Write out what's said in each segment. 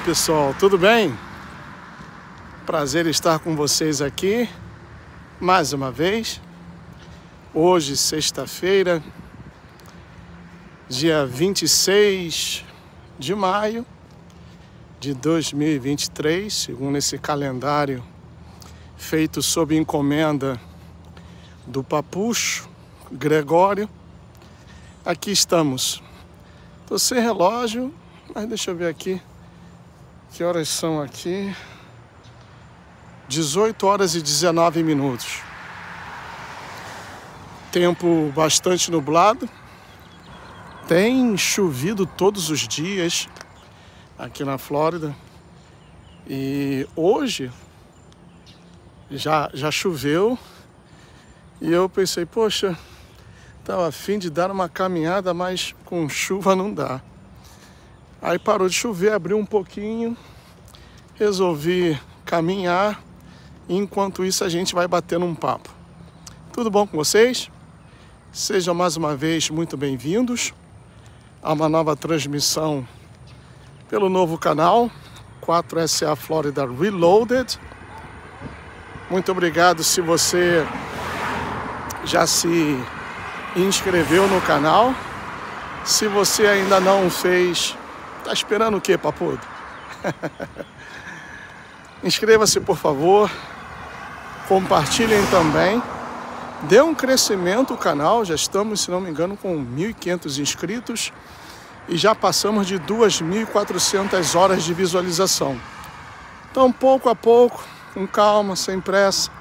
pessoal, tudo bem? Prazer estar com vocês aqui mais uma vez. Hoje, sexta-feira, dia 26 de maio de 2023, segundo esse calendário feito sob encomenda do Papucho Gregório. Aqui estamos. Estou sem relógio, mas deixa eu ver aqui. Que horas são aqui? 18 horas e 19 minutos. Tempo bastante nublado. Tem chovido todos os dias aqui na Flórida. E hoje já choveu. E eu pensei, poxa, estava a fim de dar uma caminhada, mas com chuva não dá. Aí parou de chover, abriu um pouquinho, resolvi caminhar, e enquanto isso a gente vai batendo um papo. Tudo bom com vocês? Sejam mais uma vez muito bem-vindos a uma nova transmissão pelo novo canal 4SA Florida Reloaded. Muito obrigado se você já se inscreveu no canal. Se você ainda não fez, tá esperando o quê, papudo? Inscreva-se, por favor. Compartilhem também. Dê um crescimento o canal. Já estamos, se não me engano, com 1.500 inscritos. E já passamos de 2.400 horas de visualização. Então, pouco a pouco, com calma, sem pressa,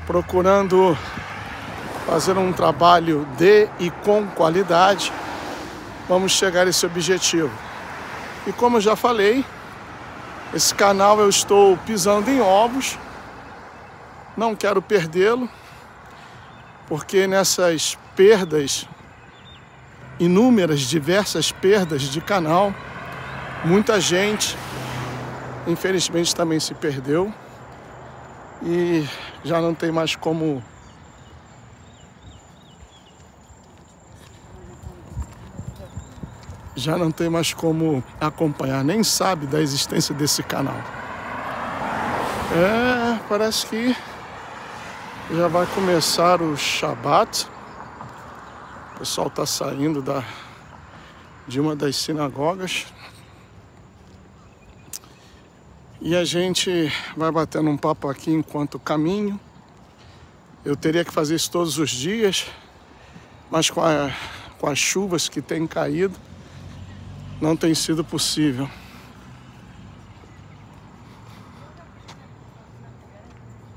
procurando fazer um trabalho de e com qualidade, vamos chegar a esse objetivo. E como eu já falei, esse canal eu estou pisando em ovos, não quero perdê-lo, porque nessas perdas, inúmeras, diversas perdas de canal, muita gente, infelizmente, também se perdeu e já não tem mais como acompanhar, nem sabe da existência desse canal. Parece que já vai começar o Shabat. O pessoal está saindo de uma das sinagogas. E a gente vai batendo um papo aqui enquanto caminho. Eu teria que fazer isso todos os dias, mas com as chuvas que têm caído, não tem sido possível.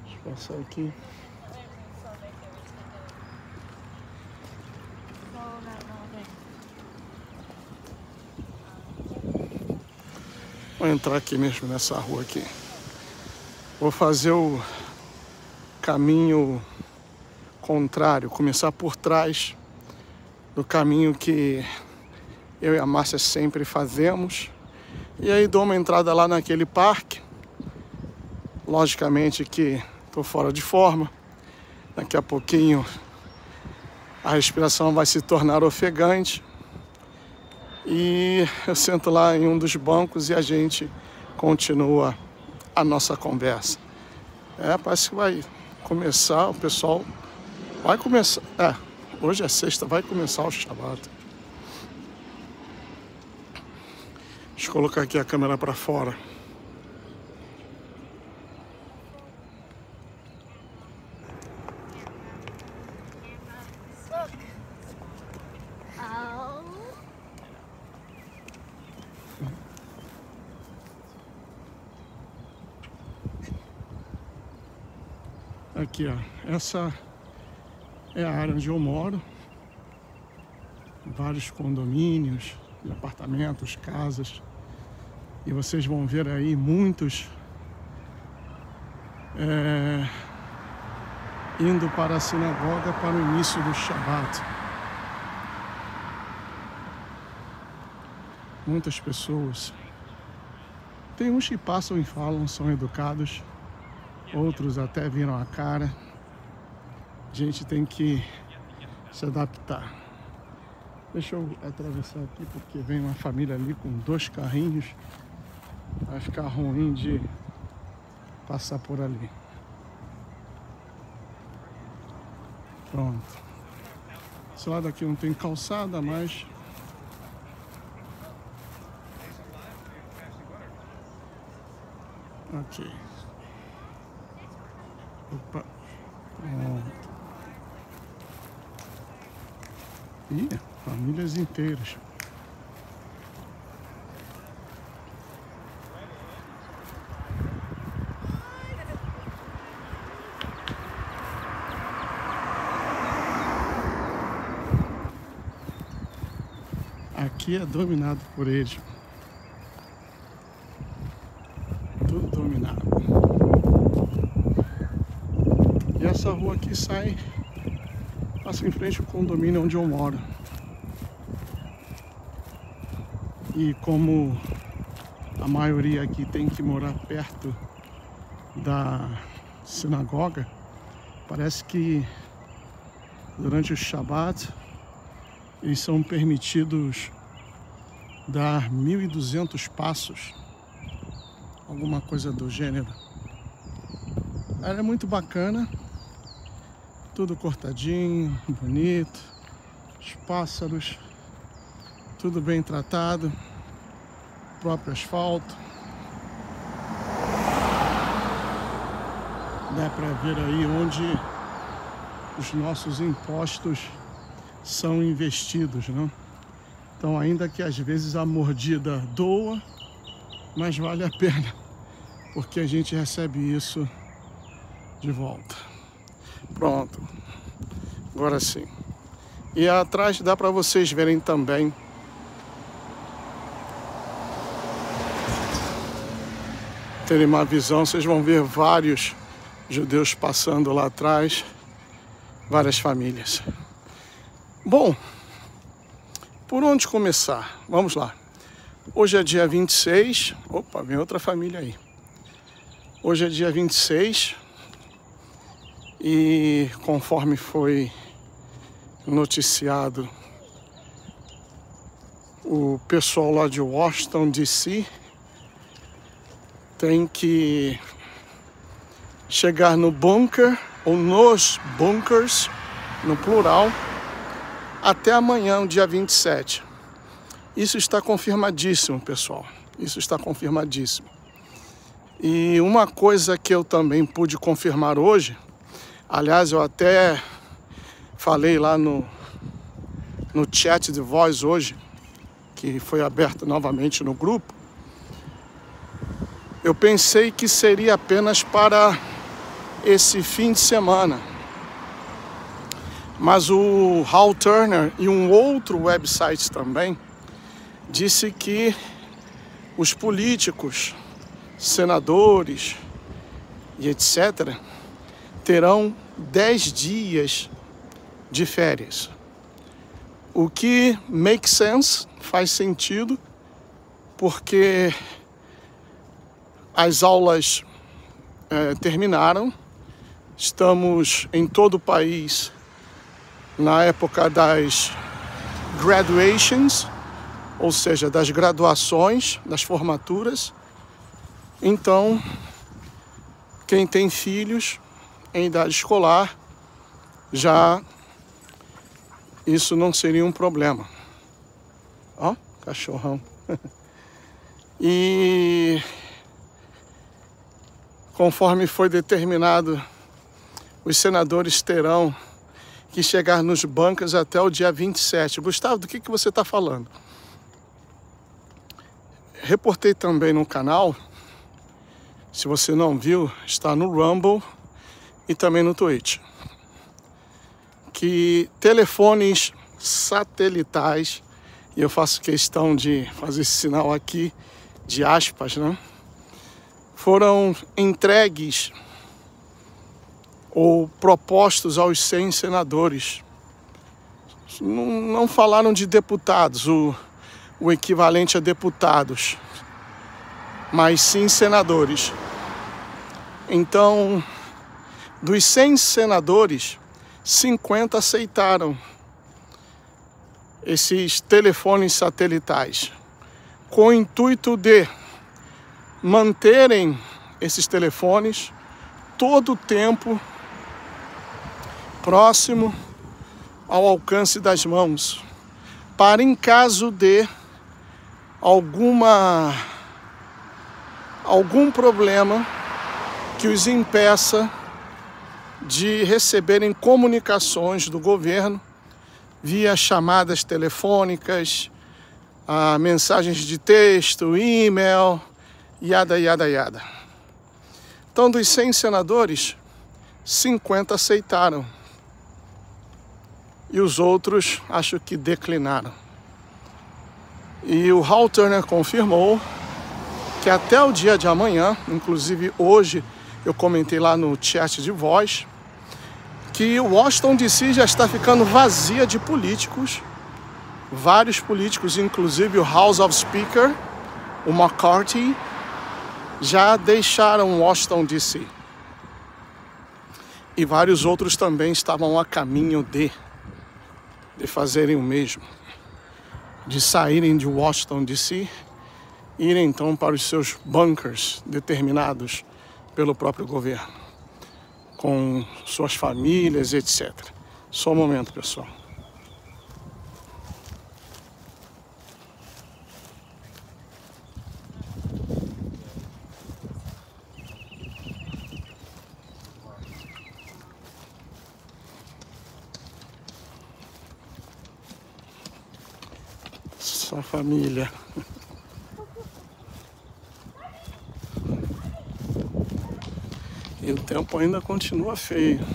Deixa eu passar aqui. Vou entrar aqui mesmo nessa rua aqui. Vou fazer o caminho contrário, começar por trás do caminho que eu e a Márcia sempre fazemos. E aí dou uma entrada lá naquele parque. Logicamente que estou fora de forma. Daqui a pouquinho a respiração vai se tornar ofegante. E eu sento lá em um dos bancos e a gente continua a nossa conversa. Parece que vai começar, o pessoal vai começar. Hoje é sexta, vai começar o Shabat. Deixa eu colocar aqui a câmera para fora. Aqui, ó, essa é a área onde eu moro. Vários condomínios, apartamentos, casas. E vocês vão ver aí muitos indo para a sinagoga para o início do Shabat. Muitas pessoas. Tem uns que passam e falam, são educados. Outros até viram a cara. A gente tem que se adaptar. Deixa eu atravessar aqui porque vem uma família ali com 2 carrinhos Vai ficar ruim de passar por ali. Pronto. Esse lado aqui não tem calçada, mas... Ok. Opa. Pronto. Ih, famílias inteiras. Aqui é dominado por eles. Tudo dominado. E essa rua aqui sai, passa em frente ao condomínio onde eu moro. E como a maioria aqui tem que morar perto da sinagoga, parece que durante o Shabat eles são permitidos dar 1.200 passos, alguma coisa do gênero. Ela é muito bacana, tudo cortadinho, bonito, os pássaros, tudo bem tratado, próprio asfalto. Dá para ver aí onde os nossos impostos são investidos, né? Então, ainda que às vezes a mordida doa, mas vale a pena, porque a gente recebe isso de volta. Pronto, agora sim. E atrás dá para vocês verem também terem uma visão. Vocês vão ver vários judeus passando lá atrás, várias famílias. Bom, por onde começar? Vamos lá. Hoje é dia 26. Opa, vem outra família aí. Hoje é dia 26 e conforme foi noticiado, o pessoal lá de Washington, D.C. tem que chegar no bunker, ou nos bunkers, no plural, até amanhã, o dia 27. Isso está confirmadíssimo, pessoal. Isso está confirmadíssimo. E uma coisa que eu também pude confirmar hoje, aliás, eu até falei lá no chat de voz hoje, que foi aberto novamente no grupo, eu pensei que seria apenas para esse fim de semana. Mas o Hal Turner e um outro website também disse que os políticos, senadores e etc. terão 10 dias de férias. O que makes sense, faz sentido, porque as aulas terminaram, estamos em todo o país na época das graduations, ou seja, das graduações, das formaturas. Então, quem tem filhos em idade escolar, já isso não seria um problema. Ó, cachorrão. E conforme foi determinado, os senadores terão que chegar nos bancos até o dia 27. Gustavo, do que você está falando? Reportei também no canal, se você não viu, está no Rumble e também no Twitch, que telefones satelitais, e eu faço questão de fazer esse sinal aqui, de aspas, né? Foram entregues ou propostos aos 100 senadores. Não falaram de deputados, o equivalente a deputados, mas sim senadores. Então, dos 100 senadores, 50 aceitaram esses telefones satelitais, com o intuito de manterem esses telefones todo o tempo próximo ao alcance das mãos, para em caso de algum problema que os impeça de receberem comunicações do governo via chamadas telefônicas, mensagens de texto, e-mail, yada, yada, yada. Então, dos 100 senadores, 50 aceitaram. E os outros, acho que declinaram. E o Hal Turner confirmou que até o dia de amanhã, inclusive hoje eu comentei lá no chat de voz, que Washington DC já está ficando vazia de políticos. Vários políticos, inclusive o House of Speaker, o McCarthy, já deixaram Washington DC. E vários outros também estavam a caminho de fazerem o mesmo, de saírem de Washington DC, irem então para os seus bunkers determinados pelo próprio governo, com suas famílias, etc. Só um momento, pessoal. Sua família. E o tempo ainda continua feio.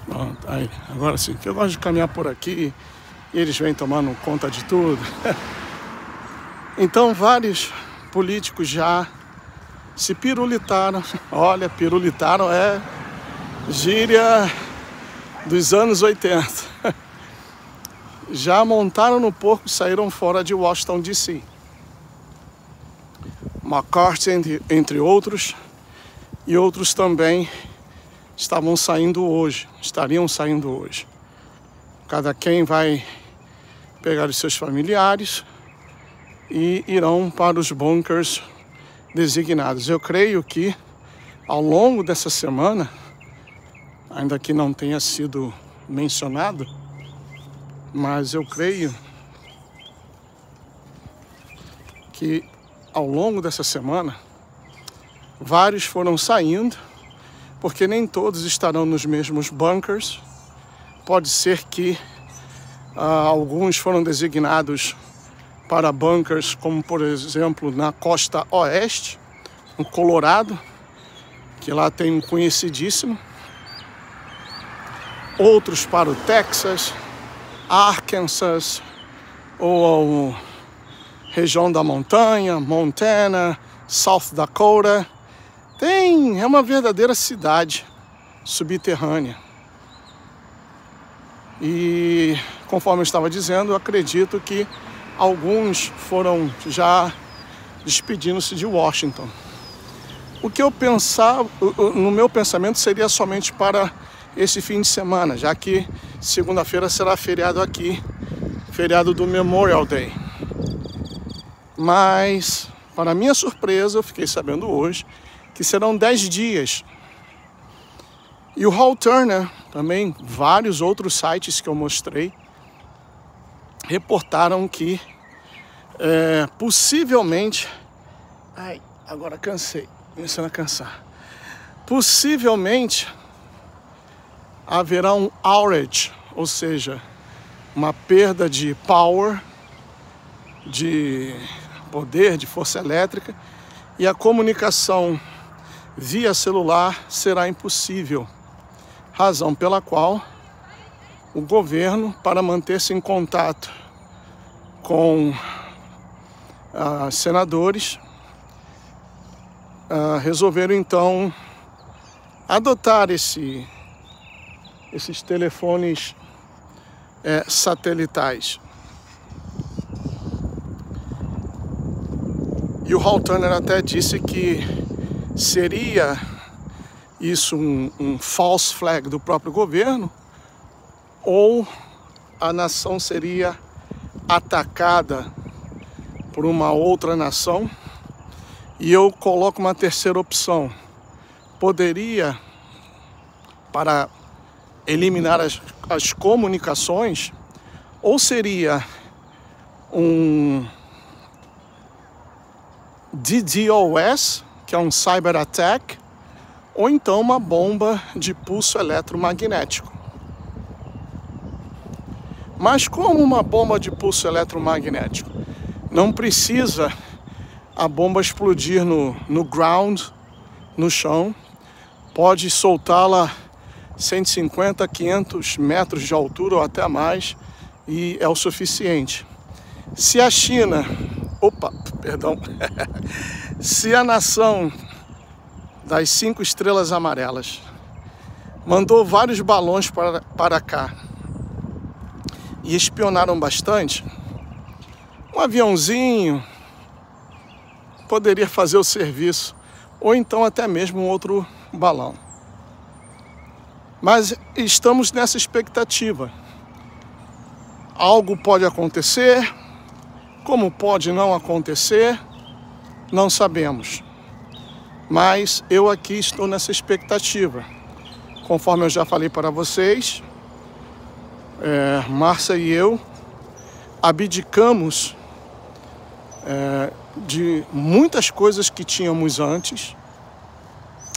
Pronto, aí, agora sim, que eu gosto de caminhar por aqui e eles vêm tomando conta de tudo. Então, vários políticos já se pirulitaram. Olha, pirulitaram é gíria dos anos 80. Já montaram no porco e saíram fora de Washington, D.C. McCarthy, entre outros, e outros também estariam saindo hoje. Cada quem vai pegar os seus familiares e irão para os bunkers designados. Eu creio que ao longo dessa semana, ainda que não tenha sido mencionado, mas eu creio que ao longo dessa semana vários foram saindo, porque nem todos estarão nos mesmos bunkers. Pode ser que alguns foram designados para bunkers, como por exemplo na costa oeste, no Colorado, que lá tem um conhecidíssimo. Outros para o Texas, Arkansas, ou a região da montanha, Montana, South Dakota. É uma verdadeira cidade subterrânea. E conforme eu estava dizendo, eu acredito que alguns foram já despedindo-se de Washington. O que eu pensava, no meu pensamento, seria somente para esse fim de semana, já que segunda-feira será feriado aqui, feriado do Memorial Day. Mas, para minha surpresa, eu fiquei sabendo hoje que serão 10 dias. E o Hal Turner, também vários outros sites que eu mostrei, reportaram que possivelmente... Ai, agora cansei, começando a cansar. Possivelmente haverá um outage, ou seja, uma perda de power, de poder, de força elétrica, e a comunicação via celular será impossível, razão pela qual o governo, para manter-se em contato com senadores, resolveram então adotar esses telefones satelitais. E o Hal Turner até disse que seria isso um false flag do próprio governo, ou a nação seria atacada por uma outra nação? E eu coloco uma terceira opção. Poderia, para eliminar as comunicações, ou seria um DDoS, que é um cyber attack, ou então uma bomba de pulso eletromagnético. Mas como uma bomba de pulso eletromagnético? Não precisa a bomba explodir no ground, no chão. Pode soltá-la 150, 500 metros de altura ou até mais, e é o suficiente. Se a China, se a nação das 5 estrelas amarelas mandou vários balões para cá e espionaram bastante, um aviãozinho poderia fazer o serviço, ou então até mesmo um outro balão. Mas estamos nessa expectativa. Algo pode acontecer, como pode não acontecer, não sabemos. Mas eu aqui estou nessa expectativa. Conforme eu já falei para vocês, Márcia e eu abdicamos de muitas coisas que tínhamos antes.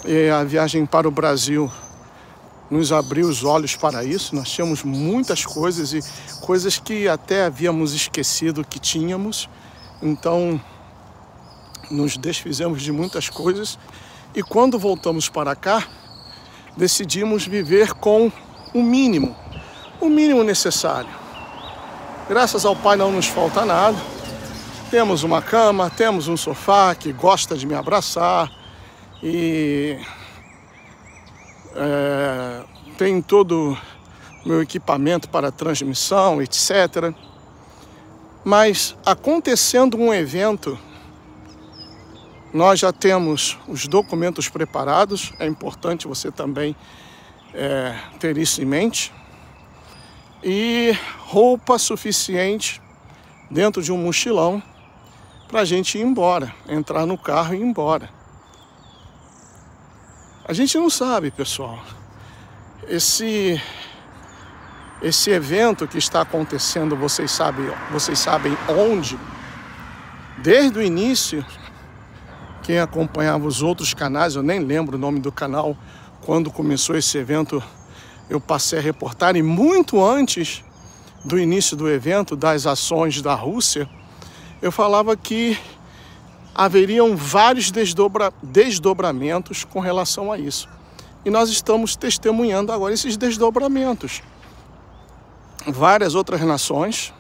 E a viagem para o Brasil nos abriu os olhos para isso. Nós tínhamos muitas coisas e coisas que até havíamos esquecido que tínhamos. Então, nos desfizemos de muitas coisas. E quando voltamos para cá, decidimos viver com o mínimo necessário. Graças ao Pai não nos falta nada. Temos uma cama, temos um sofá que gosta de me abraçar e tem todo o meu equipamento para transmissão, etc. Mas acontecendo um evento, nós já temos os documentos preparados. É importante você também ter isso em mente. E roupa suficiente dentro de um mochilão para a gente ir embora, entrar no carro e ir embora. A gente não sabe, pessoal. Esse evento que está acontecendo, vocês sabem onde? Desde o início, quem acompanhava os outros canais, eu nem lembro o nome do canal, quando começou esse evento, eu passei a reportar, e muito antes do início do evento, das ações da Rússia, eu falava que haveriam vários desdobramentos com relação a isso. E nós estamos testemunhando agora esses desdobramentos. Várias outras nações,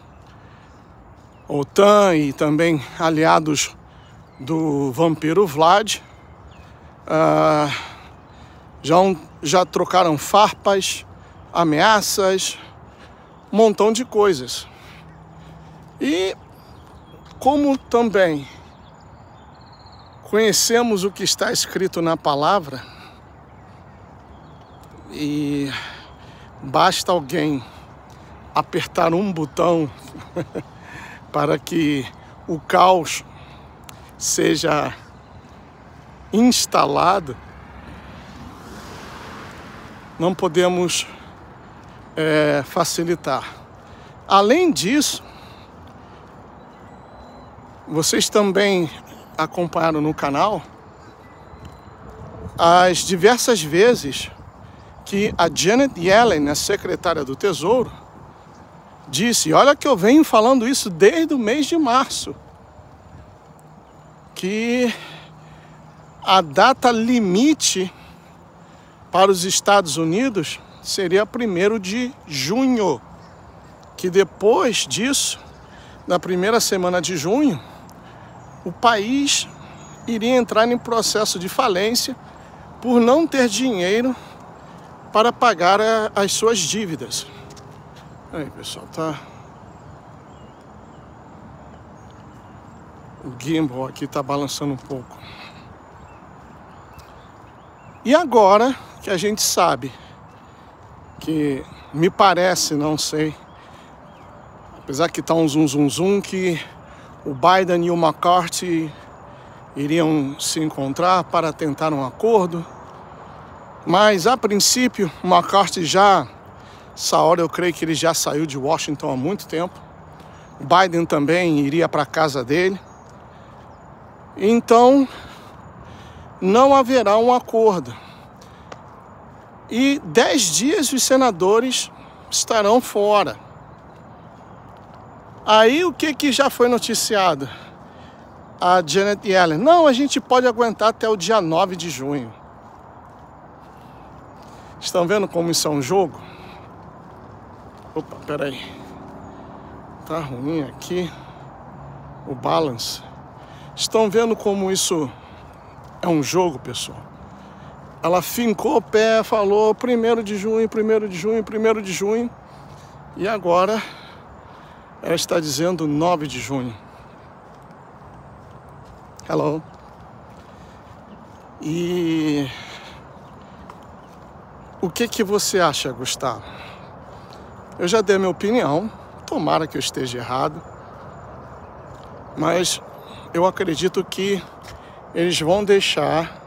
OTAN e também aliados do vampiro Vlad, já trocaram farpas, ameaças, um montão de coisas. E como também conhecemos o que está escrito na palavra, e basta alguém apertar um botão para que o caos seja instalado, não podemos facilitar. Além disso, vocês também acompanharam no canal as diversas vezes que a Janet Yellen, a secretária do Tesouro, disse, olha que eu venho falando isso desde o mês de março, que a data limite para os Estados Unidos seria 1º de junho, que depois disso, na primeira semana de junho, o país iria entrar em processo de falência por não ter dinheiro para pagar as suas dívidas. Aí, pessoal, tá? O gimbal aqui tá balançando um pouco. E agora que a gente sabe que, me parece, não sei, apesar que tá um zum, que o Biden e o McCarthy iriam se encontrar para tentar um acordo, mas a princípio o McCarthy essa hora eu creio que ele já saiu de Washington há muito tempo. O Biden também iria para a casa dele. Então não haverá um acordo. E 10 dias os senadores estarão fora. Aí o que já foi noticiado? A Janet Yellen: não, a gente pode aguentar até o dia 9 de junho. Estão vendo como isso é um jogo? Opa, peraí. Tá ruim aqui o balance. Estão vendo como isso é um jogo, pessoal? Ela fincou o pé, falou 1º de junho, 1º de junho, 1º de junho. E agora ela está dizendo 9 de junho. Hello. E o que você acha, Gustavo? Eu já dei a minha opinião, tomara que eu esteja errado, mas eu acredito que eles vão deixar...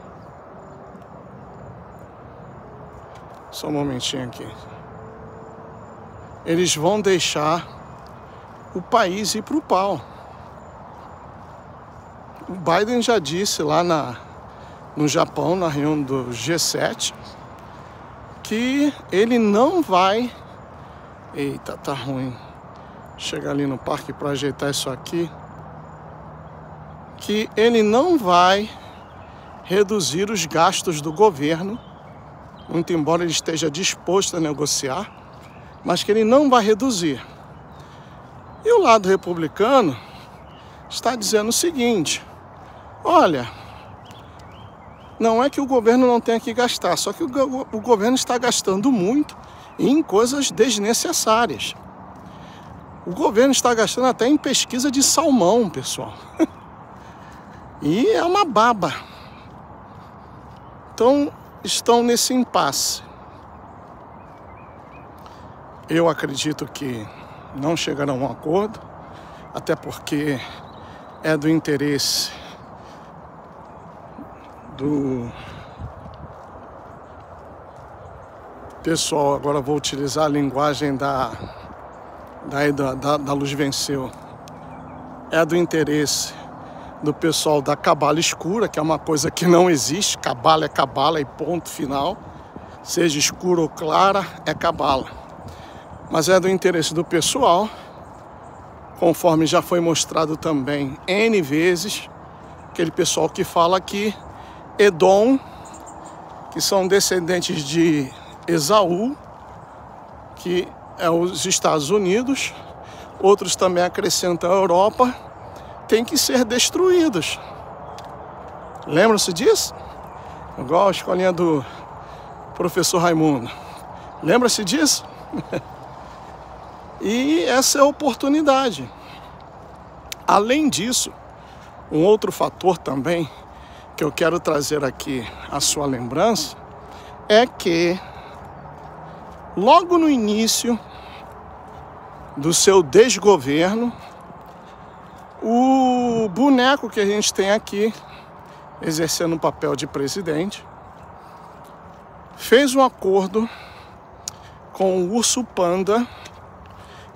Só um momentinho aqui. Eles vão deixar o país ir para o pau. O Biden já disse lá no Japão, na reunião do G7, que ele não vai... Eita, tá ruim. Chegar ali no parque para ajeitar isso aqui. Que ele não vai reduzir os gastos do governo, muito embora ele esteja disposto a negociar, mas que ele não vai reduzir. E o lado republicano está dizendo o seguinte: olha, não é que o governo não tenha que gastar, só que o governo está gastando muito em coisas desnecessárias. O governo está gastando até em pesquisa de salmão, pessoal. E é uma baba. Então, estão nesse impasse. Eu acredito que não chegarão a um acordo, até porque é do interesse do pessoal. Agora vou utilizar a linguagem da Luz Venceu. É do interesse do pessoal da cabala escura, que é uma coisa que não existe. Cabala é cabala e ponto final. Seja escura ou clara, é cabala. Mas é do interesse do pessoal, conforme já foi mostrado também N vezes, aquele pessoal que fala que Edom, que são descendentes de Esaú, que é os Estados Unidos, outros também acrescentam a Europa, tem que ser destruídos. Lembram-se disso? Igual a escolinha do professor Raimundo. Lembra-se disso? E essa é a oportunidade. Além disso, um outro fator também que eu quero trazer aqui à sua lembrança é que logo no início do seu desgoverno, o boneco que a gente tem aqui, exercendo o papel de presidente, fez um acordo com o urso panda,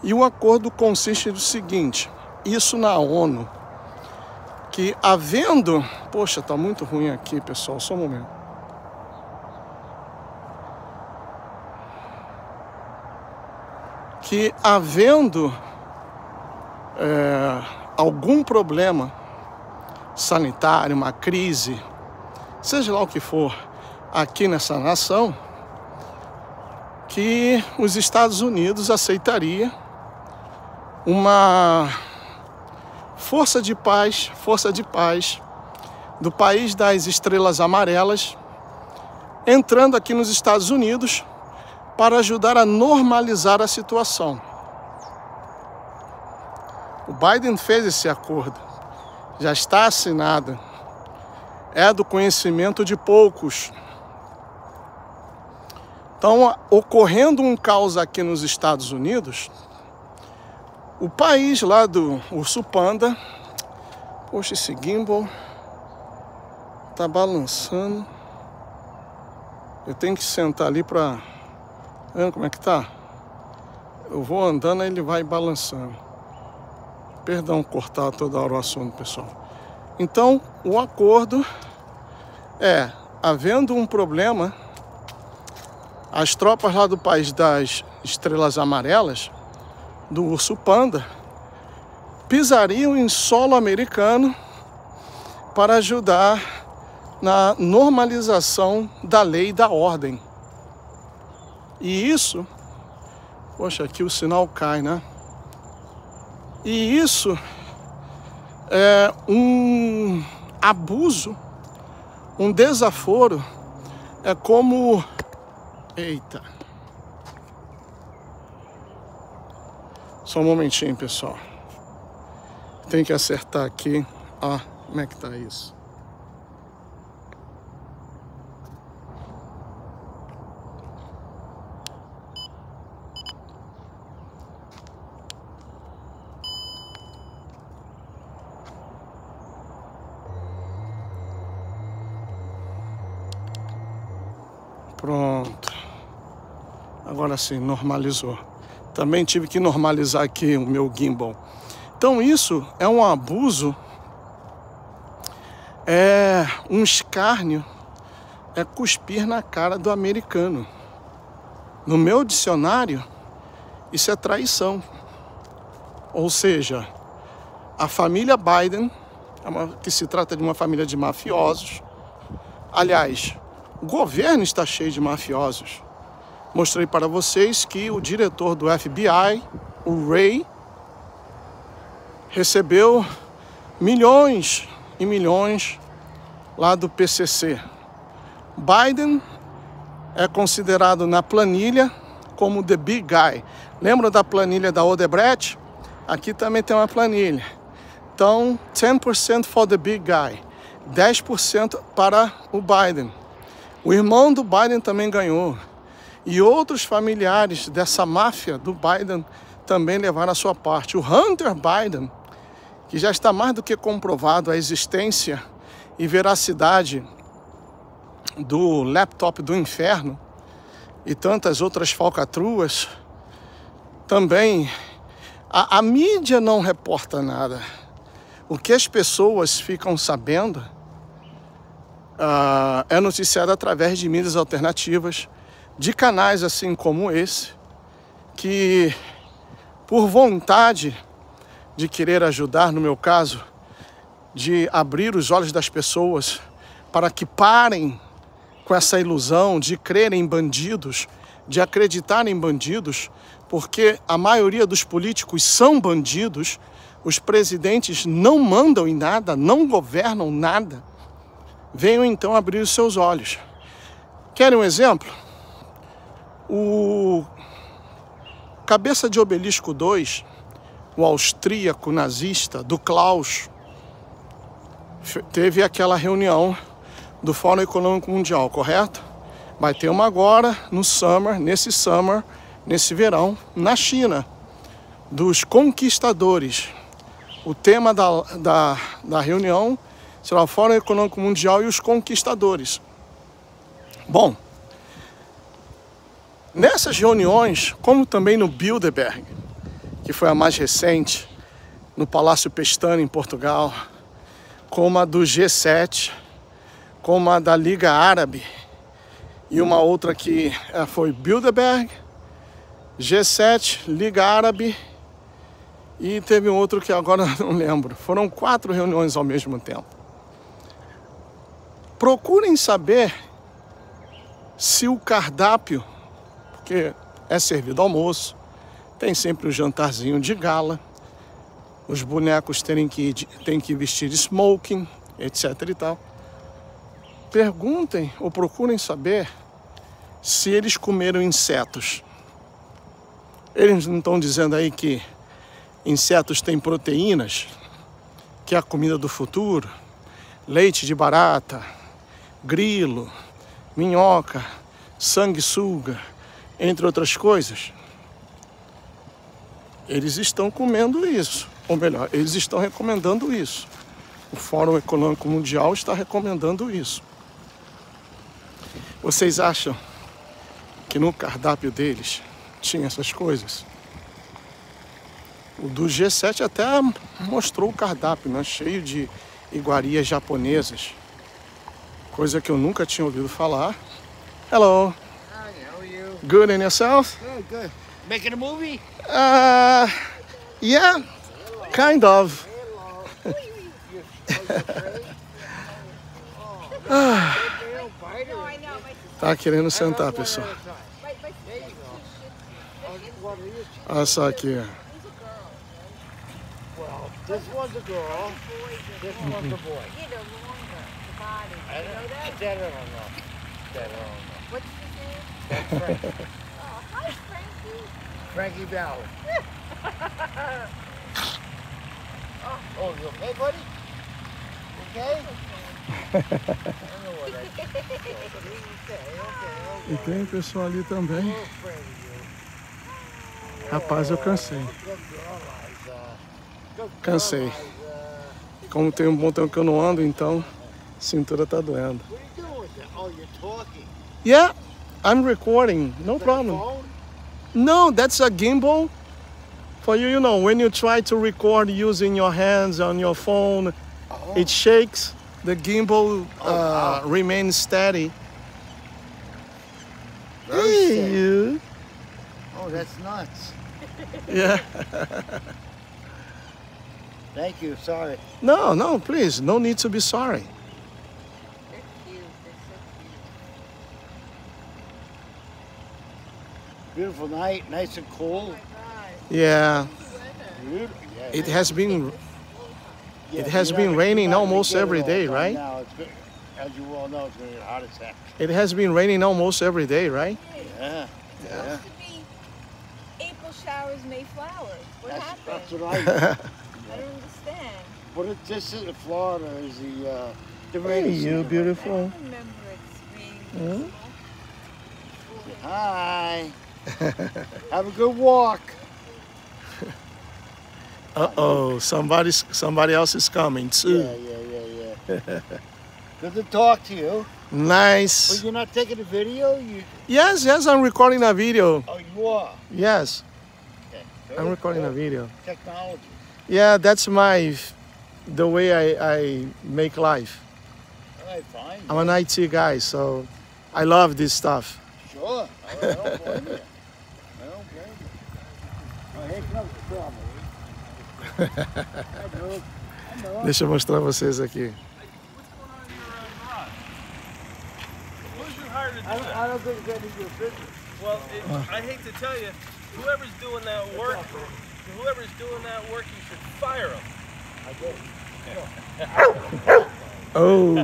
e o acordo consiste no seguinte: isso na ONU, que havendo... Poxa, tá muito ruim aqui, pessoal, só um momento. Que havendo algum problema sanitário, uma crise, seja lá o que for, aqui nessa nação, que os Estados Unidos aceitaria uma força de paz do país das estrelas amarelas, entrando aqui nos Estados Unidos para ajudar a normalizar a situação. O Biden fez esse acordo, já está assinado, é do conhecimento de poucos, Então, ocorrendo um caos aqui nos Estados Unidos, o país lá do urso panda, poxa, esse gimbal tá balançando. Eu tenho que sentar ali pra... Vendo como é que tá? Eu vou andando e ele vai balançando. Perdão cortar toda hora o assunto, pessoal. Então, o acordo é, havendo um problema, as tropas lá do país das estrelas amarelas, do urso panda, pisariam em solo americano para ajudar na normalização da lei e da ordem. E isso, poxa, aqui o sinal cai, né? E isso é um abuso, um desaforo, é como... Eita! Só um momentinho, pessoal. Tem que acertar aqui. Ó, como é que tá isso? Pronto. Agora sim, normalizou. Também tive que normalizar aqui o meu gimbal. Então isso é um abuso, é um escárnio, é cuspir na cara do americano. No meu dicionário, isso é traição. Ou seja, a família Biden, que se trata de uma família de mafiosos. Aliás, o governo está cheio de mafiosos. Mostrei para vocês que o diretor do FBI, o Wray, recebeu milhões e milhões lá do PCC. Biden é considerado na planilha como the big guy. Lembra da planilha da Odebrecht? Aqui também tem uma planilha. Então, 10% for the big guy. 10% para o Biden. O irmão do Biden também ganhou. E outros familiares dessa máfia do Biden também levaram a sua parte. O Hunter Biden, que já está mais do que comprovado a existência e veracidade do laptop do inferno e tantas outras falcatruas, também a mídia não reporta nada. O que as pessoas ficam sabendo é noticiado através de mídias alternativas, de canais assim como esse, que por vontade de querer ajudar, no meu caso, de abrir os olhos das pessoas para que parem com essa ilusão de crerem em bandidos, de acreditar em bandidos, porque a maioria dos políticos são bandidos, os presidentes não mandam em nada, não governam nada. Venham então abrir os seus olhos. Querem um exemplo? O cabeça de Obelisco 2, o austríaco nazista do Klaus, teve aquela reunião do Fórum Econômico Mundial, correto? Vai ter uma agora nesse verão, na China, dos conquistadores. O tema da reunião será o Fórum Econômico Mundial e os conquistadores. Bom, nessas reuniões, como também no Bilderberg, que foi a mais recente, no Palácio Pestana, em Portugal, como a do G7, como a da Liga Árabe, e uma outra que foi Bilderberg, G7, Liga Árabe, e teve um outro que agora não lembro. Foram 4 reuniões ao mesmo tempo. Procurem saber se o cardápio, porque é servido almoço, tem sempre o jantarzinho de gala, os bonecos têm que vestir smoking, etc e tal. Perguntem ou procurem saber se eles comeram insetos. Eles não estão dizendo aí que insetos têm proteínas, que é a comida do futuro, leite de barata, grilo, minhoca, sanguessuga, entre outras coisas, eles estão comendo isso. Ou melhor, eles estão recomendando isso. O Fórum Econômico Mundial está recomendando isso. Vocês acham que no cardápio deles tinha essas coisas? O do G7 até mostrou o cardápio, né? Cheio de iguarias japonesas. Coisa que eu nunca tinha ouvido falar. Hello. Hi, how are you? Good, and yourself? Good, good. Making a movie? Yeah, kind of. Tá querendo sentar, pessoal. Olha só aqui. Well, this one's a girl, this one's a boy. Either longer, the body. I You know that? that I don't know. That I don't know. What's his name? That's Frankie. Oh, hi, Frankie. Frankie Valley. Oh, you okay, buddy? Okay? I don't know what I did. Okay. E tem pessoal ali também. Oh, Frankie. Rapaz, eu cansei. Good girl, Liza. Good girl, Cansei. Liza. Como tem um bom tempo que eu não ando, então a cintura tá doendo. What are you doing with that? Oh, you're talking. Yeah, I'm recording. No Is that a problem. phone? No, that's a gimbal. For you, you know, when you try to record using your hands on your phone, Oh. it shakes. The gimbal wow. remains steady. Very Hey, steady. you. Oh, that's nuts. Yeah. Thank you. Sorry. No, no, please. No need to be sorry. They're cute. They're so cute. Beautiful night, nice and cool. Oh my God. Yeah. Beautiful. Yeah, It has been yeah, it has you're been not- raining you're not gonna almost get it every all day, done right? Now. It's good. As you all know, it's going to get hot as heck. It has been raining almost every day, right? Yeah. It's supposed to be April showers, May flowers. What That's happened? what I. I don't understand. But this is Florida is the Hey, rainy you season. I beautiful. don't remember it raining. Hi. Have a good walk. Uh-oh, somebody else is coming too. Yeah. Good to talk to you. But Nice. you're not taking a video. You. Yes, I'm recording a video. Oh, you are. Yes, Okay. I'm recording a video. Technology. Yeah, that's the way I make life. All right, fine. I'm an IT guy, so I love this stuff. Sure. I don't blame you. I don't blame you. Oh, here comes the trouble. Hi, Luke. Hi, Luke. Deixa eu mostrar vocês aqui. Who's you hired to do that? I don't think it's any of your business. Well, I hate to tell you, whoever's doing that work, you should fire him. I did. Oh,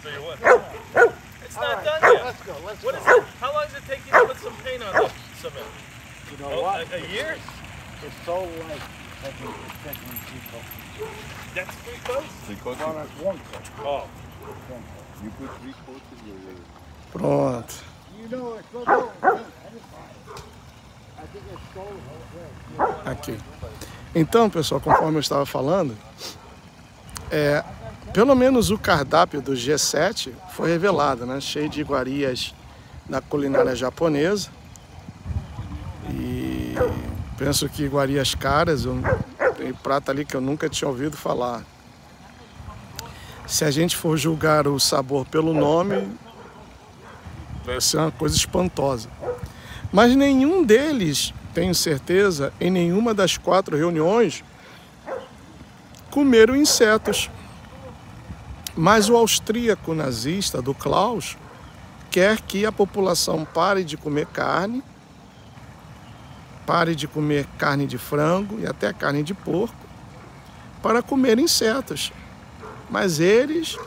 So you're what? It's not done yet. Let's go. Let's What go. is it? How long does it take you to put some paint on this cement? You know what? A year? It's so light. Taking people. That's 3 coats? No, that's one coat. Oh. You put 3 coats in your way. pronto. You know it's so low. I think it's so low. Aqui. Então, pessoal, conforme eu estava falando, pelo menos o cardápio do G7 foi revelado, né? Cheio de iguarias da culinária japonesa. E penso que iguarias caras, tem prato ali que eu nunca tinha ouvido falar. Se a gente for julgar o sabor pelo nome, vai ser uma coisa espantosa. Mas nenhum deles, tenho certeza, em nenhuma das 4 reuniões, comeram insetos. Mas o austríaco nazista do Klaus quer que a população pare de comer carne, pare de comer carne de frango e até carne de porco, para comer insetos. Mas eles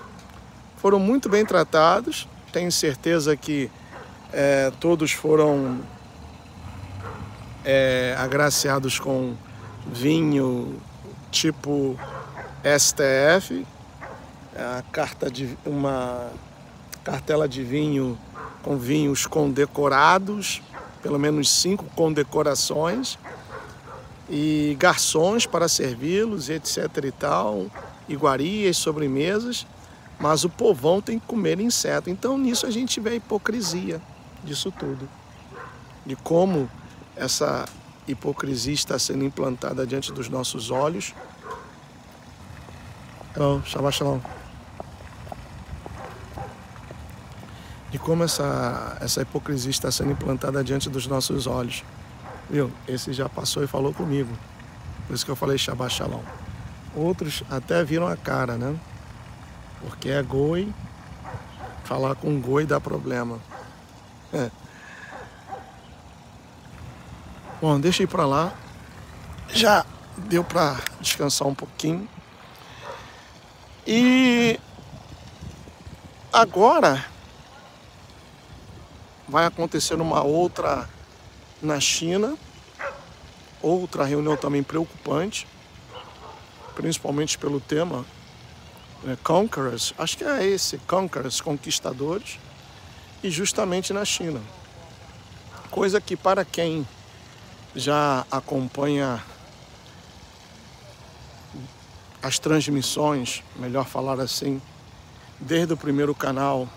foram muito bem tratados, tenho certeza que todos foram agraciados com vinho tipo STF, a carta de cartela de vinho com vinhos condecorados, pelo menos 5 condecorações, e garçons para servi-los, etc e tal, iguarias, sobremesas, mas o povão tem que comer inseto. Então nisso a gente vê a hipocrisia disso tudo, de como essa hipocrisia está sendo implantada diante dos nossos olhos. Então, Shabbat Shalom. De como essa hipocrisia está sendo implantada diante dos nossos olhos. Viu? Esse já passou e falou comigo. Por isso que eu falei Shabbat Shalom. Outros até viram a cara, né? Porque é goi, falar com goi dá problema. Bom, deixa eu ir pra lá. Já deu pra descansar um pouquinho. E agora vai acontecer uma outra na China, outra reunião também preocupante, principalmente pelo tema Conquerors, acho que é esse, Conquerors, conquistadores, e justamente na China. Coisa que para quem já acompanha as transmissões, melhor falar assim, desde o primeiro canal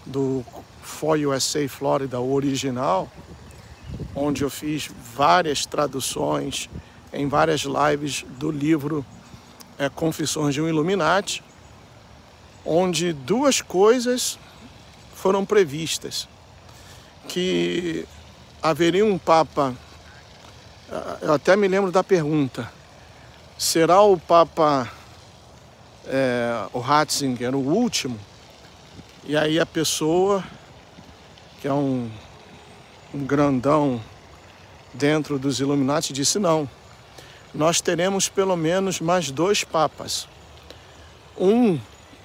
do For USA Florida, o original, onde eu fiz várias traduções em várias lives do livro Confissões de um Illuminati, onde 2 coisas foram previstas: que haveria um Papa, eu até me lembro da pergunta, será o Papa o Ratzinger o último? E aí a pessoa, que é um grandão dentro dos Illuminati, disse não, nós teremos pelo menos mais 2 papas. Um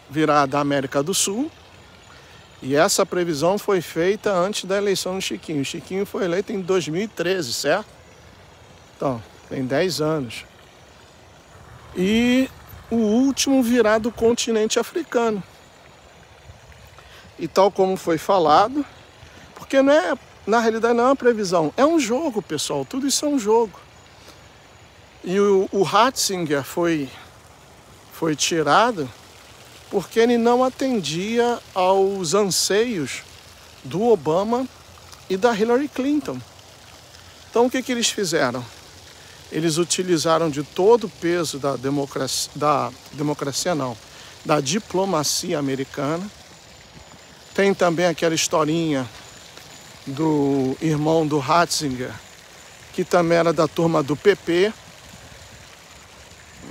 virá da América do Sul, e essa previsão foi feita antes da eleição do Chiquinho. O Chiquinho foi eleito em 2013, certo? Então, tem 10 anos. E o último virá do continente africano. E tal como foi falado, porque não é, na realidade não é uma previsão, é um jogo, pessoal, tudo isso é um jogo. E o Ratzinger foi tirado porque ele não atendia aos anseios do Obama e da Hillary Clinton. Então o que eles fizeram? Eles utilizaram de todo o peso da diplomacia americana. Tem também aquela historinha do irmão do Ratzinger, que também era da turma do PP,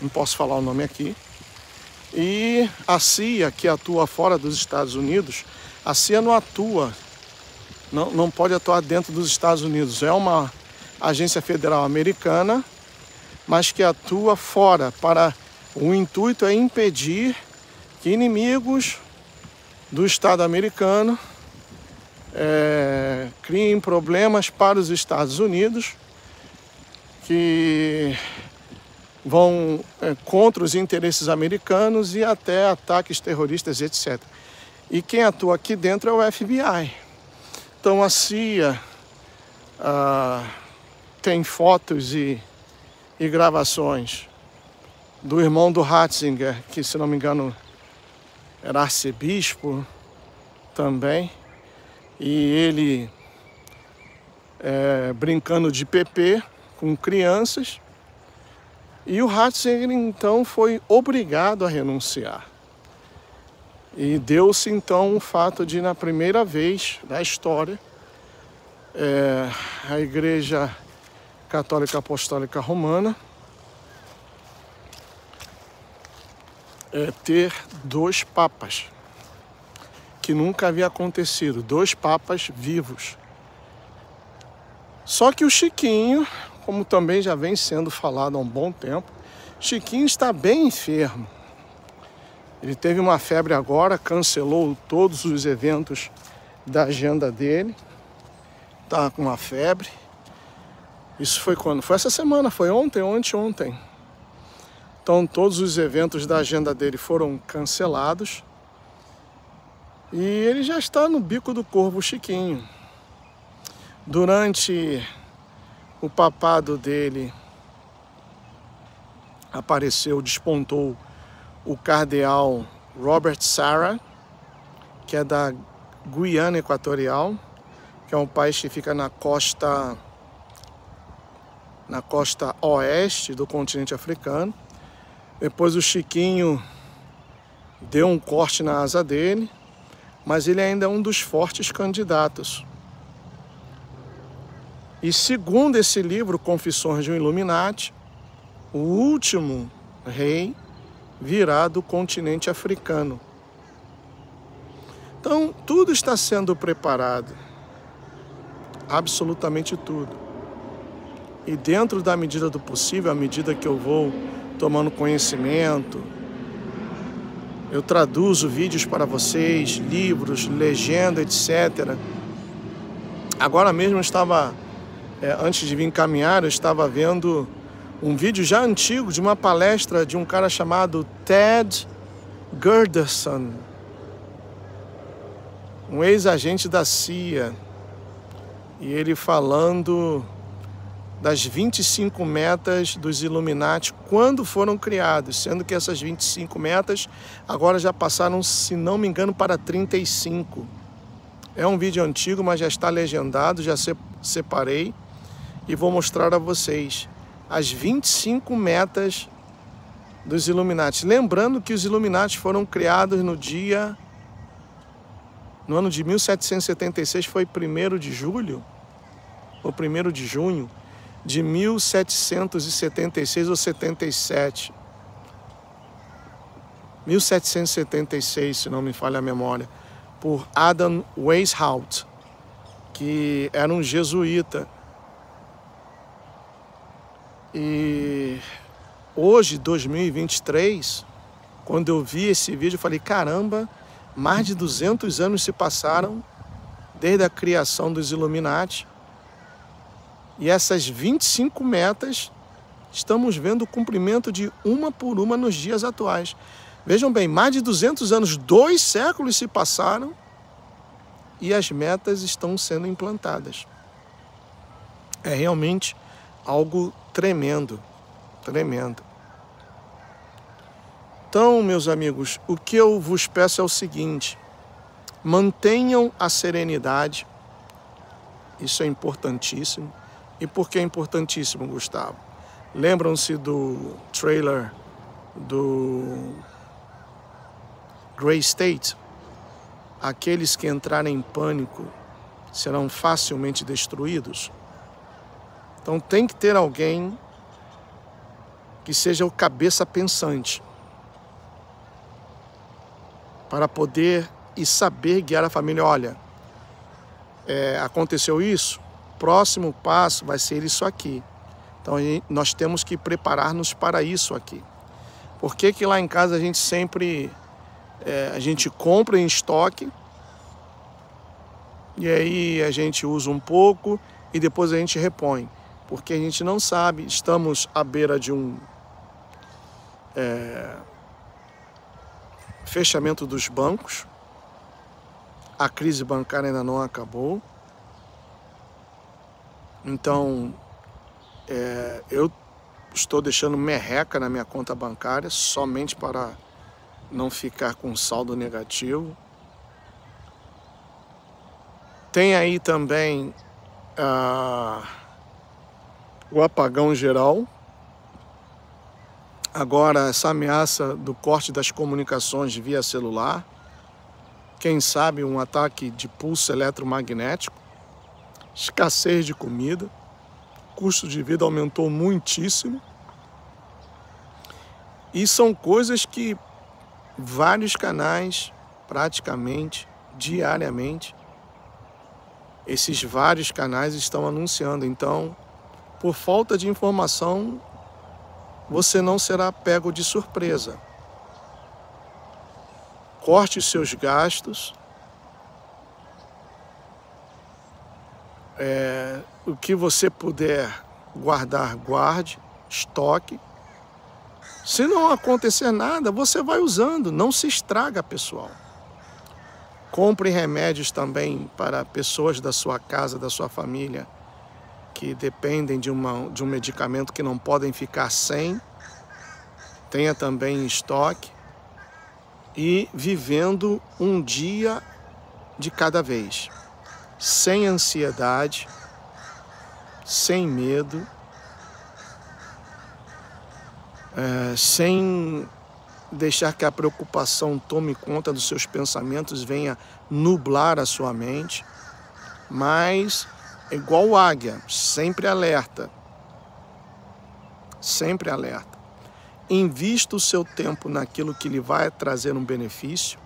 não posso falar o nome aqui, e a CIA, que atua fora dos Estados Unidos, a CIA não atua, não pode atuar dentro dos Estados Unidos, é uma agência federal americana, mas que atua fora, o intuito é impedir que inimigos do Estado americano criem problemas para os Estados Unidos, que vão contra os interesses americanos e até ataques terroristas, etc. E quem atua aqui dentro é o FBI. Então a CIA tem fotos e gravações do irmão do Ratzinger, que, se não me engano, era arcebispo também, e ele brincando de PP com crianças, e o Ratzinger então foi obrigado a renunciar. E deu-se então o fato de, na primeira vez da história, a Igreja Católica Apostólica Romana ter 2 papas, que nunca havia acontecido, 2 papas vivos. Só que o Chiquinho, como também já vem sendo falado há um bom tempo, Chiquinho está bem enfermo. Ele teve uma febre agora, cancelou todos os eventos da agenda dele, está com uma febre. Isso foi quando? Foi essa semana, foi ontem ou anteontem. Então todos os eventos da agenda dele foram cancelados. E ele já está no bico do corvo, Chiquinho. Durante o papado dele, despontou o cardeal Robert Sarah, que é da Guiana Equatorial, que é um país que fica na costa oeste do continente africano. Depois o Chiquinho deu um corte na asa dele, mas ele ainda é um dos fortes candidatos. E segundo esse livro, Confissões de um Illuminati, o último rei virá do continente africano. Então, tudo está sendo preparado. Absolutamente tudo. E dentro da medida do possível, à medida que eu vou tomando conhecimento, eu traduzo vídeos para vocês, livros, legenda, etc. Agora mesmo eu estava, antes de vir caminhar, eu estava vendo um vídeo já antigo de uma palestra de um cara chamado Ted Gunderson, um ex-agente da CIA, e ele falando das 25 metas dos Illuminati quando foram criados, sendo que essas 25 metas agora já passaram, se não me engano, para 35. É um vídeo antigo, mas já está legendado, já separei e vou mostrar a vocês as 25 metas dos Illuminati. Lembrando que os Illuminati foram criados no ano de 1776, foi 1º de julho, ou 1º de junho, de 1776 ou 77. 1776, se não me falha a memória, por Adam Weishaupt, que era um jesuíta. E hoje, 2023, quando eu vi esse vídeo, eu falei, caramba, mais de 200 anos se passaram desde a criação dos Illuminati. E essas 25 metas, estamos vendo o cumprimento de uma por uma nos dias atuais. Vejam bem, mais de 200 anos, 2 séculos se passaram e as metas estão sendo implantadas. É realmente algo tremendo, tremendo. Então, meus amigos, o que eu vos peço é o seguinte: mantenham a serenidade, isso é importantíssimo. E por que é importantíssimo, Gustavo? Lembram-se do trailer do Grey State? Aqueles que entrarem em pânico serão facilmente destruídos. Então tem que ter alguém que seja o cabeça pensante para poder e saber guiar a família. Olha, aconteceu isso, próximo passo vai ser isso aqui. Então nós temos que preparar-nos para isso aqui. Por que que lá em casa a gente sempre a gente compra em estoque e aí a gente usa um pouco e depois a gente repõe? Porque a gente não sabe, estamos à beira de um fechamento dos bancos, a crise bancária ainda não acabou. Então, eu estou deixando merreca na minha conta bancária somente para não ficar com saldo negativo. Tem aí também o apagão geral. Agora, essa ameaça do corte das comunicações via celular. Quem sabe um ataque de pulso eletromagnético. Escassez de comida, custo de vida aumentou muitíssimo. E são coisas que vários canais, praticamente, diariamente, esses vários canais estão anunciando. Então, por falta de informação, você não será pego de surpresa. Corte os seus gastos. O que você puder guardar, guarde, estoque. Se não acontecer nada, você vai usando, não se estraga, pessoal. Compre remédios também para pessoas da sua casa, da sua família, que dependem de um medicamento que não podem ficar sem. Tenha também em estoque. E vivendo um dia de cada vez, sem ansiedade, sem medo, sem deixar que a preocupação tome conta dos seus pensamentos, venha nublar a sua mente, mas igual águia, sempre alerta, sempre alerta. Invista o seu tempo naquilo que lhe vai trazer um benefício,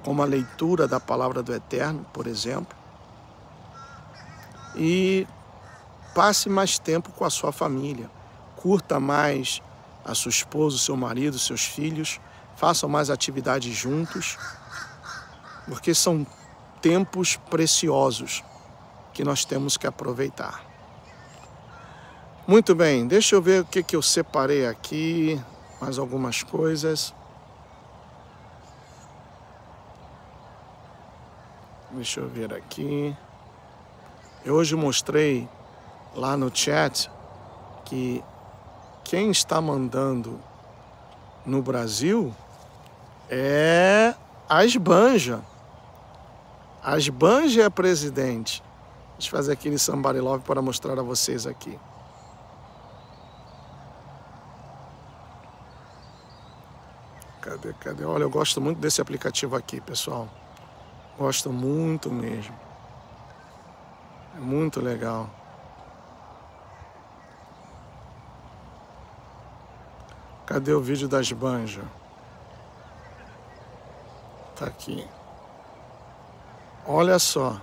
como a leitura da Palavra do Eterno, por exemplo, e passe mais tempo com a sua família, curta mais a sua esposa, o seu marido, seus filhos, façam mais atividades juntos, porque são tempos preciosos que nós temos que aproveitar. Muito bem, deixa eu ver o que eu separei aqui, mais algumas coisas. Deixa eu ver aqui. Eu hoje mostrei lá no chat que quem está mandando no Brasil é a Esbanja. A Esbanja é a presidente. Deixa eu fazer aquele somebody love para mostrar a vocês aqui. Cadê? Olha, eu gosto muito desse aplicativo aqui, pessoal. Gosto muito mesmo. É muito legal. Cadê o vídeo das banjas? Tá aqui. Olha só.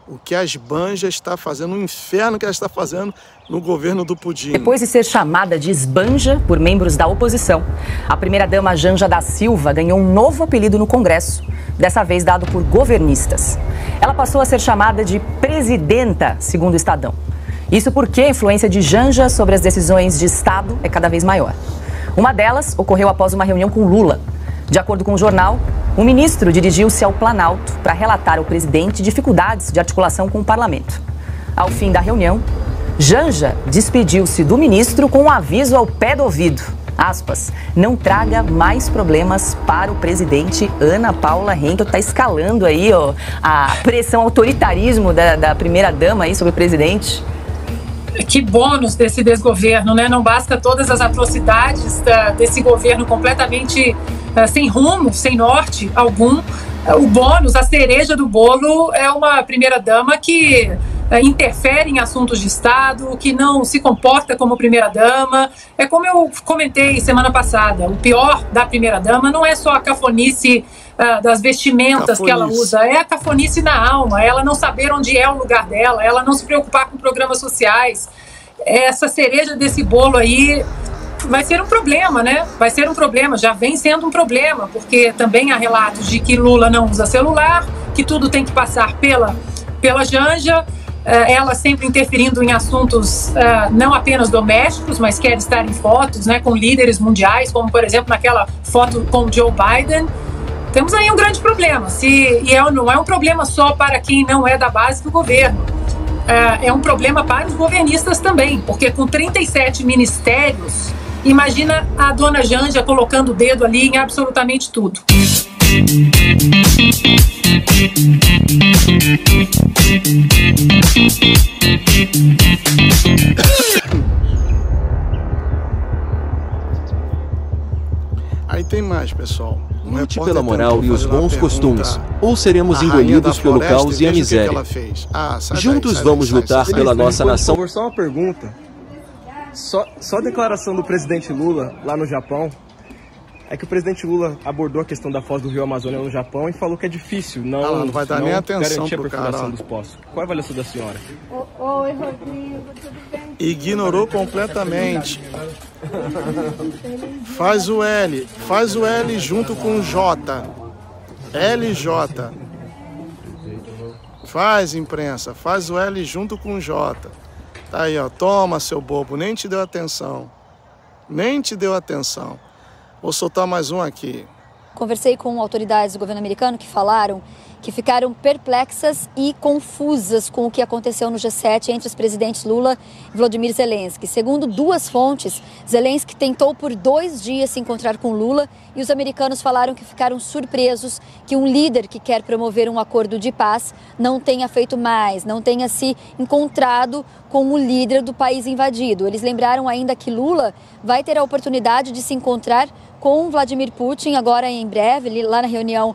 O que a Esbanja está fazendo, o inferno que ela está fazendo no governo do Pudim. Depois de ser chamada de esbanja por membros da oposição, a primeira-dama Janja da Silva ganhou um novo apelido no Congresso, dessa vez dado por governistas. Ela passou a ser chamada de presidenta, segundo o Estadão. Isso porque a influência de Janja sobre as decisões de Estado é cada vez maior. Uma delas ocorreu após uma reunião com Lula. De acordo com o jornal, o ministro dirigiu-se ao Planalto para relatar ao presidente dificuldades de articulação com o parlamento. Ao fim da reunião, Janja despediu-se do ministro com um aviso ao pé do ouvido. Aspas, não traga mais problemas para o presidente. Ana Paula Henkel está escalando aí a pressão autoritarismo da primeira-dama aí sobre o presidente. Que bônus desse desgoverno, né? Não basta todas as atrocidades desse governo completamente sem rumo, sem norte algum. O bônus, a cereja do bolo é uma primeira-dama que interfere em assuntos de Estado, que não se comporta como primeira-dama. É como eu comentei semana passada, o pior da primeira-dama não é só a cafonice das vestimentas que ela usa, é a cafonice na alma, ela não saber onde é o lugar dela, ela não se preocupar com programas sociais. Essa cereja desse bolo aí vai ser um problema, né? Vai ser um problema, já vem sendo um problema, porque também há relatos de que Lula não usa celular, que tudo tem que passar pela Janja, ela sempre interferindo em assuntos não apenas domésticos, mas quer estar em fotos, né, com líderes mundiais, como por exemplo naquela foto com Joe Biden. Temos aí um grande problema, não é um problema só para quem não é da base do governo, é um problema para os governistas também, porque com 37 ministérios, imagina a dona Janja colocando o dedo ali em absolutamente tudo. Aí tem mais, pessoal. Lute pela moral e os bons costumes, ou seremos engolidos pelo caos e a miséria. Juntos vamos lutar pela nossa nação. Por favor, só uma pergunta. Só a declaração do presidente Lula lá no Japão, é que o presidente Lula abordou a questão da foz do rio Amazônia no Japão e falou que é difícil não vai dar nem atenção garantir a pro perfuração cara, dos poços. Qual é a avaliação da senhora? Oi, Rodrigo, tudo bem? Ignorou completamente. Faz o L junto com o J. LJ. Faz, imprensa, faz o L junto com o J. Tá aí, ó, toma, seu bobo, nem te deu atenção. Nem te deu atenção. Vou soltar mais um aqui. conversei com autoridades do governo americano que falaram que ficaram perplexas e confusas com o que aconteceu no G7 entre os presidentes Lula e Volodymyr Zelensky. Segundo duas fontes, Zelensky tentou por 2 dias se encontrar com Lula e os americanos falaram que ficaram surpresos que um líder que quer promover um acordo de paz não tenha feito mais, não tenha se encontrado com o líder do país invadido. Eles lembraram ainda que Lula vai ter a oportunidade de se encontrar com Vladimir Putin agora em breve, lá na reunião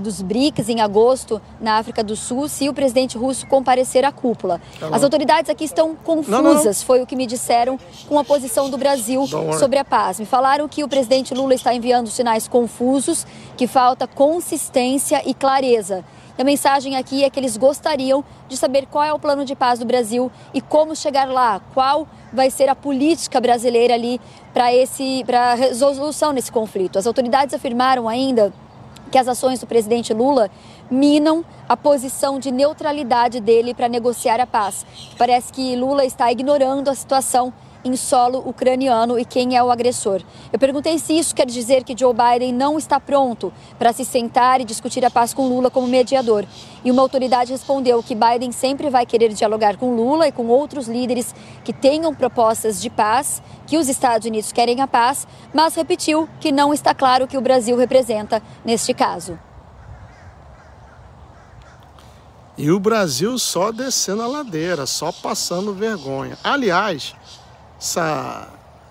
dos BRICS em agosto, na África do Sul, se o presidente russo comparecer à cúpula. As autoridades aqui estão confusas, foi o que me disseram, com a posição do Brasil sobre a paz. Me falaram que o presidente Lula está enviando sinais confusos, que falta consistência e clareza. A mensagem aqui é que eles gostariam de saber qual é o plano de paz do Brasil e como chegar lá, qual vai ser a política brasileira ali para a resolução nesse conflito. As autoridades afirmaram ainda que as ações do presidente Lula minam a posição de neutralidade dele para negociar a paz. Parece que Lula está ignorando a situação em solo ucraniano e quem é o agressor. Eu perguntei se isso quer dizer que Joe Biden não está pronto para se sentar e discutir a paz com Lula como mediador. E uma autoridade respondeu que Biden sempre vai querer dialogar com Lula e com outros líderes que tenham propostas de paz, que os Estados Unidos querem a paz, mas repetiu que não está claro o que o Brasil representa neste caso. E o Brasil só descendo a ladeira, só passando vergonha. Aliás,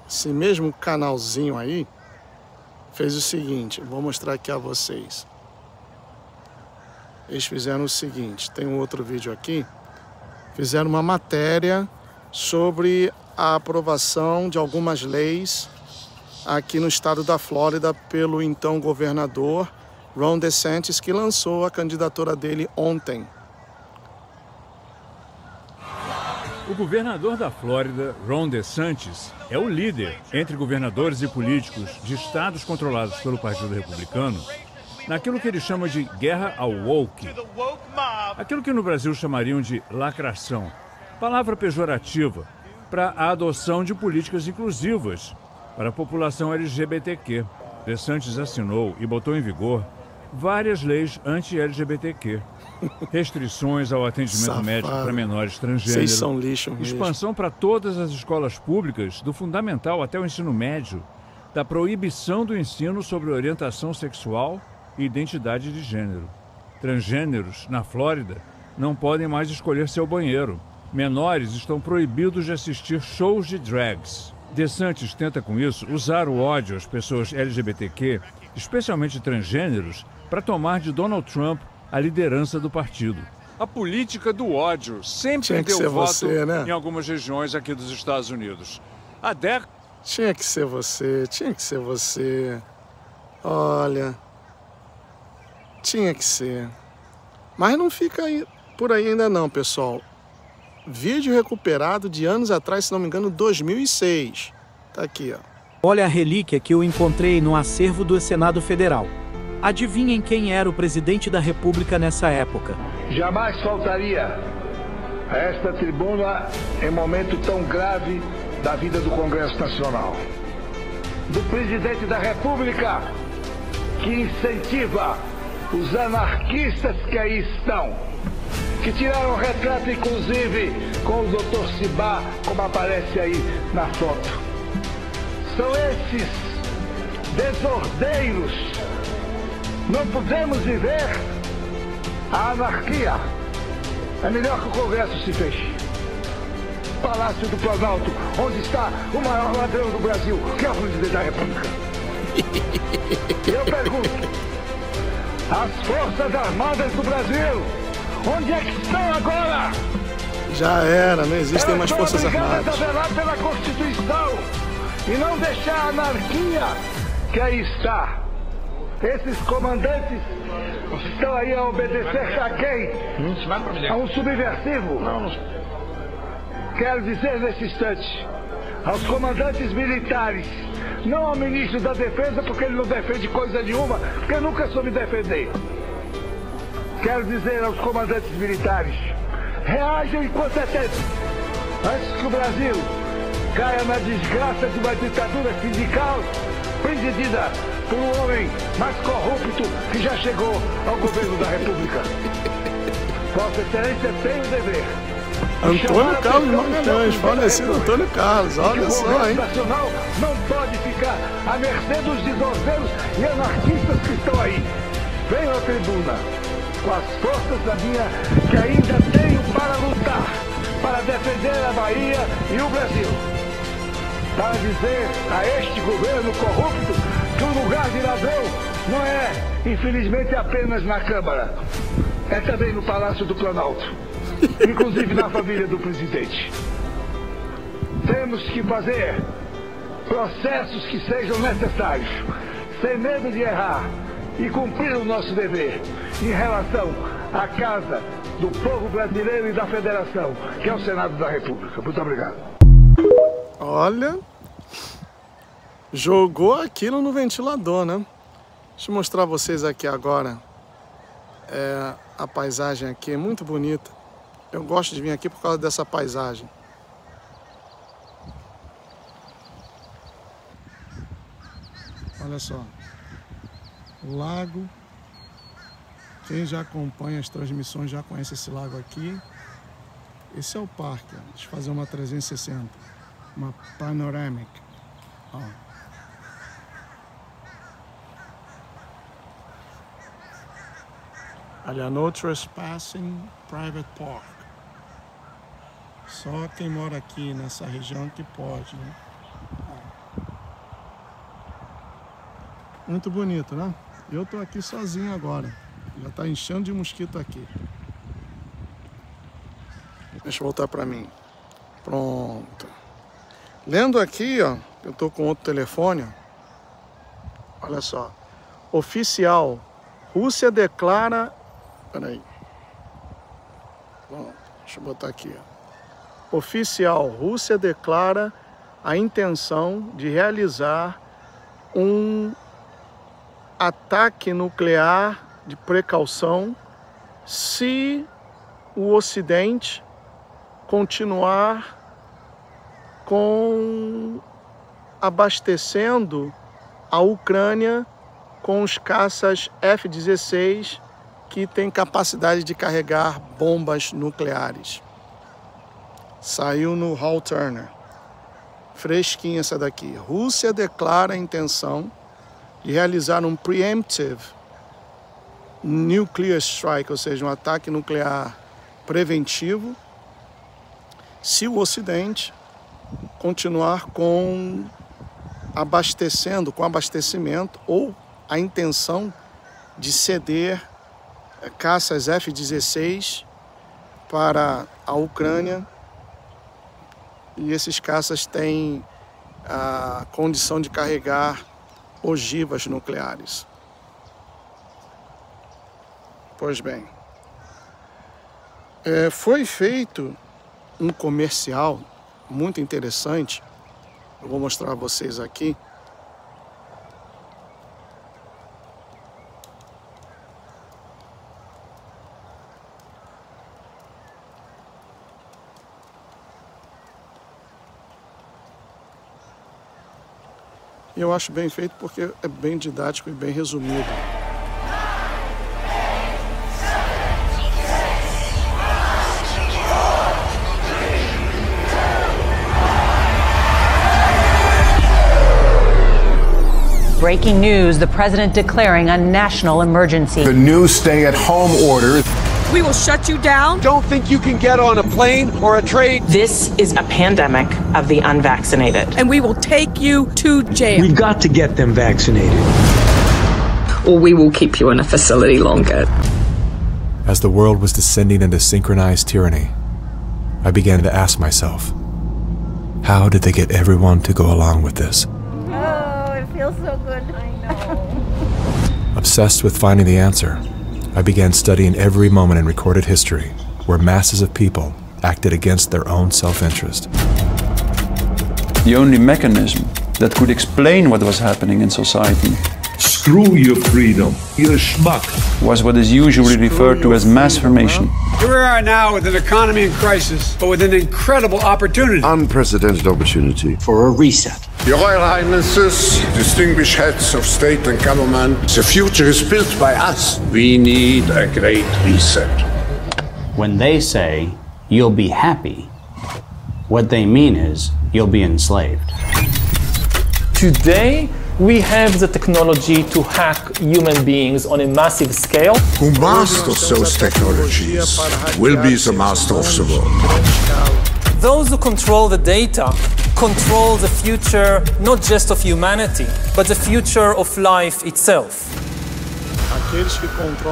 esse mesmo canalzinho aí fez o seguinte, vou mostrar aqui a vocês. Eles fizeram o seguinte, tem um outro vídeo aqui, fizeram uma matéria sobre a aprovação de algumas leis aqui no estado da Flórida pelo então governador Ron DeSantis, que lançou a candidatura dele ontem. O governador da Flórida, Ron DeSantis, é o líder entre governadores e políticos de estados controlados pelo Partido Republicano naquilo que ele chama de guerra ao woke, aquilo que no Brasil chamariam de lacração, palavra pejorativa para a adoção de políticas inclusivas para a população LGBTQ. DeSantis assinou e botou em vigor várias leis anti-LGBTQ. Restrições ao atendimento médico para menores transgêneros, são lixo mesmo. Expansão para todas as escolas públicas, do fundamental até o ensino médio, da proibição do ensino sobre orientação sexual e identidade de gênero. Transgêneros, na Flórida, não podem mais escolher seu banheiro. Menores estão proibidos de assistir shows de drags. DeSantis tenta, com isso, usar o ódio às pessoas LGBTQ, especialmente transgêneros, para tomar de Donald Trump a liderança do partido. A política do ódio sempre deu voto em algumas regiões aqui dos Estados Unidos. Tinha que ser você, tinha que ser você. Olha, tinha que ser. Mas não fica aí, por aí ainda não, pessoal. Vídeo recuperado de anos atrás, se não me engano, 2006. Tá aqui, ó. Olha a relíquia que eu encontrei no acervo do Senado Federal. Adivinhem quem era o presidente da República nessa época? Jamais faltaria a esta tribuna em momento tão grave da vida do Congresso Nacional. Do presidente da República que incentiva os anarquistas que aí estão, que tiraram retrato inclusive com o Dr. Cibá, como aparece aí na foto. São esses desordeiros. Não podemos viver a anarquia. É melhor que o Congresso se feche. Palácio do Planalto, onde está o maior ladrão do Brasil, que é o presidente da República. Eu pergunto, as Forças Armadas do Brasil, onde é que estão agora? Já era, não existem mais Forças Armadas. Elas estão obrigadas a velar pela Constituição e não deixar a anarquia que aí está. Esses comandantes estão aí a obedecer a quem? A um subversivo? Quero dizer nesse instante aos comandantes militares, não ao ministro da Defesa, porque ele não defende coisa nenhuma, porque eu nunca soube defender. Quero dizer aos comandantes militares, reajam enquanto é tempo, antes que o Brasil caia na desgraça de uma ditadura sindical presidida por um homem mais corrupto que já chegou ao governo da República. Vossa Excelência tem o dever. Antônio Carlos Magalhães, falecido Antônio Carlos, olha só, hein? O Nacional não pode ficar à mercê dos desorderos e anarquistas que estão aí. Venho à tribuna com as forças da minha que ainda tenho para lutar, para defender a Bahia e o Brasil. Para dizer a este governo corrupto que o lugar de ladrão não é, infelizmente, apenas na Câmara. É também no Palácio do Planalto, inclusive na família do presidente. Temos que fazer processos que sejam necessários, sem medo de errar, e cumprir o nosso dever em relação à Casa do Povo Brasileiro e da Federação, que é o Senado da República. Muito obrigado. Olha, jogou aquilo no ventilador, né? Deixa eu mostrar a vocês aqui agora. A paisagem aqui é muito bonita. Eu gosto de vir aqui por causa dessa paisagem. Olha só. O lago. Quem já acompanha as transmissões já conhece esse lago aqui. Esse é o parque. Ó. Deixa eu fazer uma 360. Uma panoramic. Ó. Olha, no trespassing private park. Só quem mora aqui nessa região que pode, né? Muito bonito, né? Eu tô aqui sozinho agora. Já tá enchendo de mosquito aqui. Deixa eu voltar pra mim. Pronto. Lendo aqui, ó. Eu tô com outro telefone, ó. Olha só. Oficial. Rússia declara... Peraí. Bom, deixa eu botar aqui, ó. Oficial. Rússia declara a intenção de realizar um ataque nuclear de precaução se o Ocidente continuar abastecendo a Ucrânia com os caças F-16 que têm capacidade de carregar bombas nucleares. Saiu no Hal Turner. Fresquinha essa daqui. Rússia declara a intenção de realizar um preemptive nuclear strike, ou seja, um ataque nuclear preventivo, se o Ocidente continuar com abastecimento ou a intenção de ceder caças F-16 para a Ucrânia, e esses caças têm a condição de carregar ogivas nucleares. Pois bem, foi feito um comercial muito interessante. Eu vou mostrar a vocês aqui. E eu acho bem feito porque é bem didático e bem resumido. Breaking news, the president declaring a national emergency. The new stay-at-home order. We will shut you down. Don't think you can get on a plane or a train. This is a pandemic of the unvaccinated. And we will take you to jail. We've got to get them vaccinated. Or we will keep you in a facility longer. As the world was descending into synchronized tyranny, I began to ask myself, how did they get everyone to go along with this? Oh, it feels so good. I know. Obsessed with finding the answer, I began studying every moment in recorded history where masses of people acted against their own self-interest. The only mechanism that could explain what was happening in society Screw your freedom. You're a schmuck. Was what is usually referred to as mass formation. Here we are now with an economy in crisis, but with an incredible opportunity. Unprecedented opportunity for a reset. Your Royal Highnesses, distinguished heads of state and government, the future is built by us. We need a great reset. When they say, you'll be happy, what they mean is, you'll be enslaved. Today, we have the technology to hack human beings on a massive scale. Who masters those technologies will be the master of the world. Those who control the data control the future not just of humanity, but the future of life itself.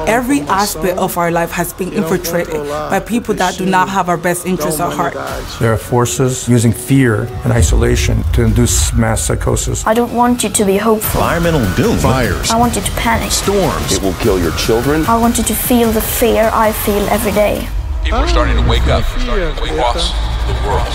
Every aspect of our life has been infiltrated by people that do not have our best interests at heart. There are forces using fear and isolation to induce mass psychosis. I don't want you to be hopeful. Environmental doom. Fires. I want you to panic. Storms. It will kill your children. I want you to feel the fear I feel every day. People are starting to wake up. They're starting to wake across the world.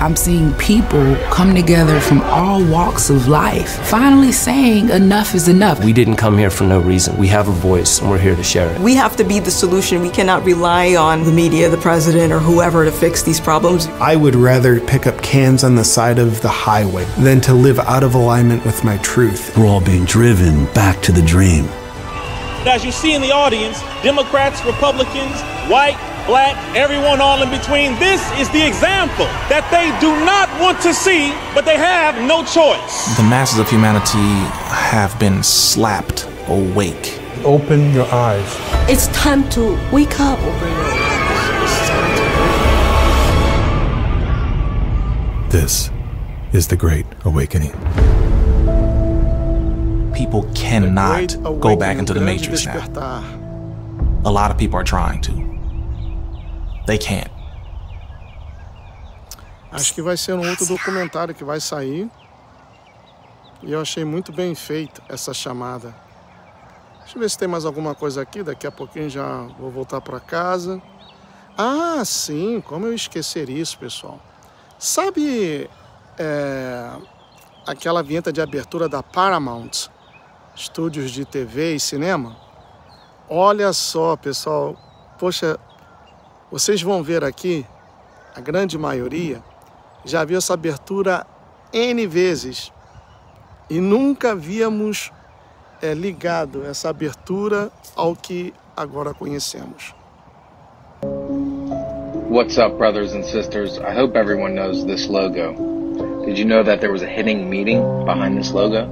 I'm seeing people come together from all walks of life, finally saying enough is enough. We didn't come here for no reason. We have a voice and we're here to share it. We have to be the solution. We cannot rely on the media, the president, or whoever to fix these problems. I would rather pick up cans on the side of the highway than to live out of alignment with my truth. We're all being driven back to the dream. As you see in the audience, Democrats, Republicans, white, black, everyone all in between, this is the example that they do not want to see, but they have no choice. The masses of humanity have been slapped awake. Open your eyes. It's time to wake up. This is the Great Awakening. People cannot go back into the Matrix now. A lot of people are trying to. They can't. Acho que vai ser um outro documentário que vai sair. E eu achei muito bem feita essa chamada. Deixa eu ver se tem mais alguma coisa aqui. Daqui a pouquinho já vou voltar para casa. Ah, sim, como eu esquecer isso, pessoal. Sabe aquela vinheta de abertura da Paramount, estúdios de TV e cinema? Olha só, pessoal. Poxa, vocês vão ver aqui, a grande maioria já viu essa abertura N vezes. E nunca havíamos ligado essa abertura ao que agora conhecemos. What's up, brothers and sisters? I hope everyone knows this logo. Did you know that there was a hidden meaning behind this logo?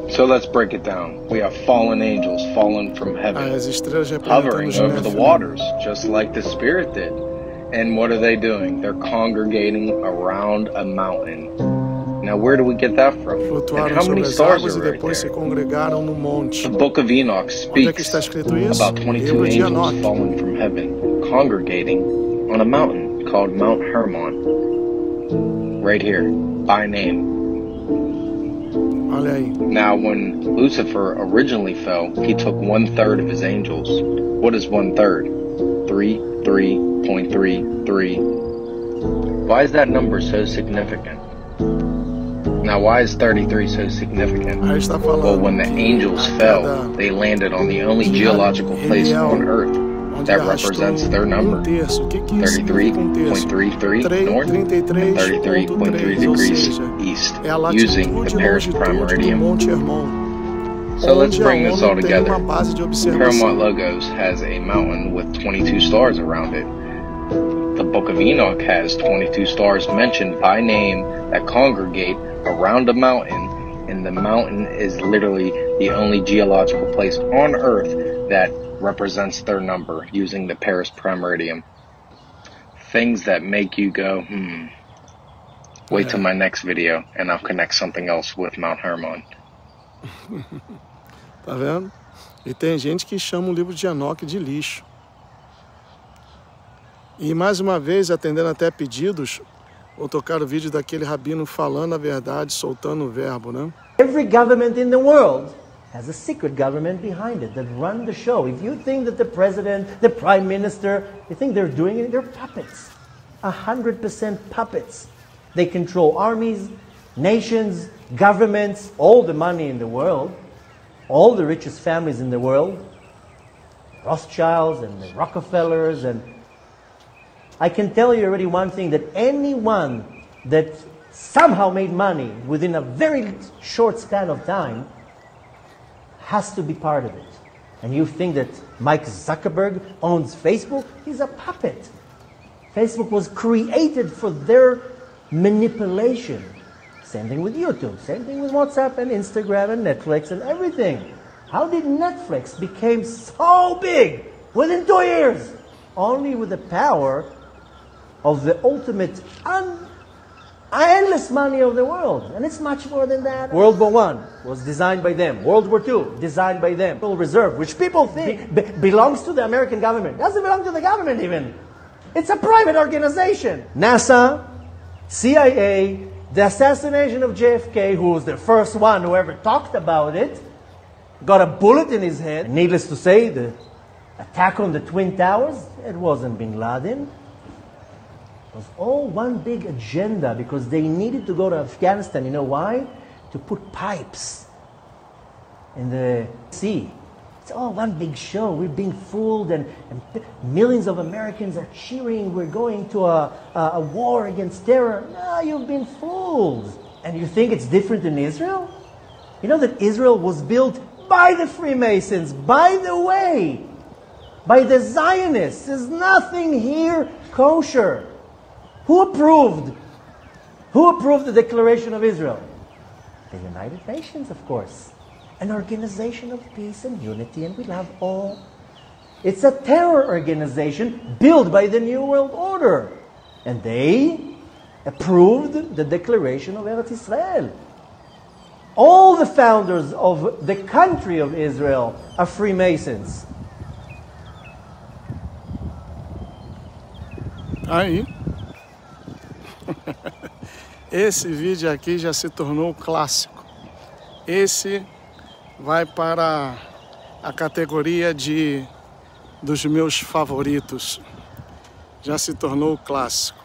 So let's break it down. We have fallen angels fallen from heaven, hovering over the waters, just like the Spirit did. And what are they doing? They're congregating around a mountain. Now, where do we get that from? And how many stars are right there? The Book of Enoch speaks about 22 angels fallen from heaven, congregating on a mountain called Mount Hermon. Right here, by name. Now, when Lucifer originally fell, he took 1/3 of his angels. What is 1/3? 3.33. Why is that number so significant? Now, why is 33 so significant? Well, when the angels fell, they landed on the only geological place on Earth that represents their number. 33.33 north and 33.3 degrees east, using the Paris Prime Meridian. So let's bring this all together. Paramount Logos has a mountain with 22 stars around it. The Book of Enoch has 22 stars mentioned by name that congregate around a mountain, and the mountain is literally the only geological place on Earth that represents their number using the Paris Prime Meridian. Things that make you go, Wait till my next video and I'll connect something else with Mount Hermon. Tá vendo? E tem gente que chama o livro de Enoque de lixo. E mais uma vez, atendendo até pedidos, vou tocar o vídeo daquele rabino falando a verdade, soltando o verbo, né? Every government in the world has a secret government behind it that run the show. If you think that the president, the prime minister, you think they're doing it, they're puppets. 100% puppets. They control armies, nations, governments, all the money in the world, all the richest families in the world, Rothschilds and the Rockefellers, and I can tell you already one thing, that anyone that somehow made money within a very short span of time has to be part of it. And you think that Mike Zuckerberg owns Facebook? He's a puppet. Facebook was created for their manipulation. Same thing with YouTube, same thing with WhatsApp and Instagram and Netflix and everything. How did Netflix become so big within 2 years? Only with the power of the ultimate endless money of the world. And it's much more than that. World War I was designed by them. World War II, designed by them. Federal Reserve, which people think belongs to the American government. Doesn't belong to the government even. It's a private organization. NASA, CIA, the assassination of JFK, who was the first one who ever talked about it, got a bullet in his head. Needless to say, the attack on the Twin Towers, it wasn't bin Laden. It was all one big agenda because they needed to go to Afghanistan. You know why? To put pipes in the sea. It's all one big show. We're being fooled, and millions of Americans are cheering. We're going to a war against terror. No, you've been fooled. And you think it's different in Israel? You know that Israel was built by the Freemasons, by the way, by the Zionists. There's nothing here kosher. Who approved? Who approved the Declaration of Israel? The United Nations, of course. An organization of peace and unity, and we love all. It's a terror organization built by the New World Order. And they approved the Declaration of Eretz Israel. All the founders of the country of Israel are Freemasons. Aí, esse vídeo aqui já se tornou clássico. Esse vai para a categoria dos meus favoritos. Já se tornou clássico.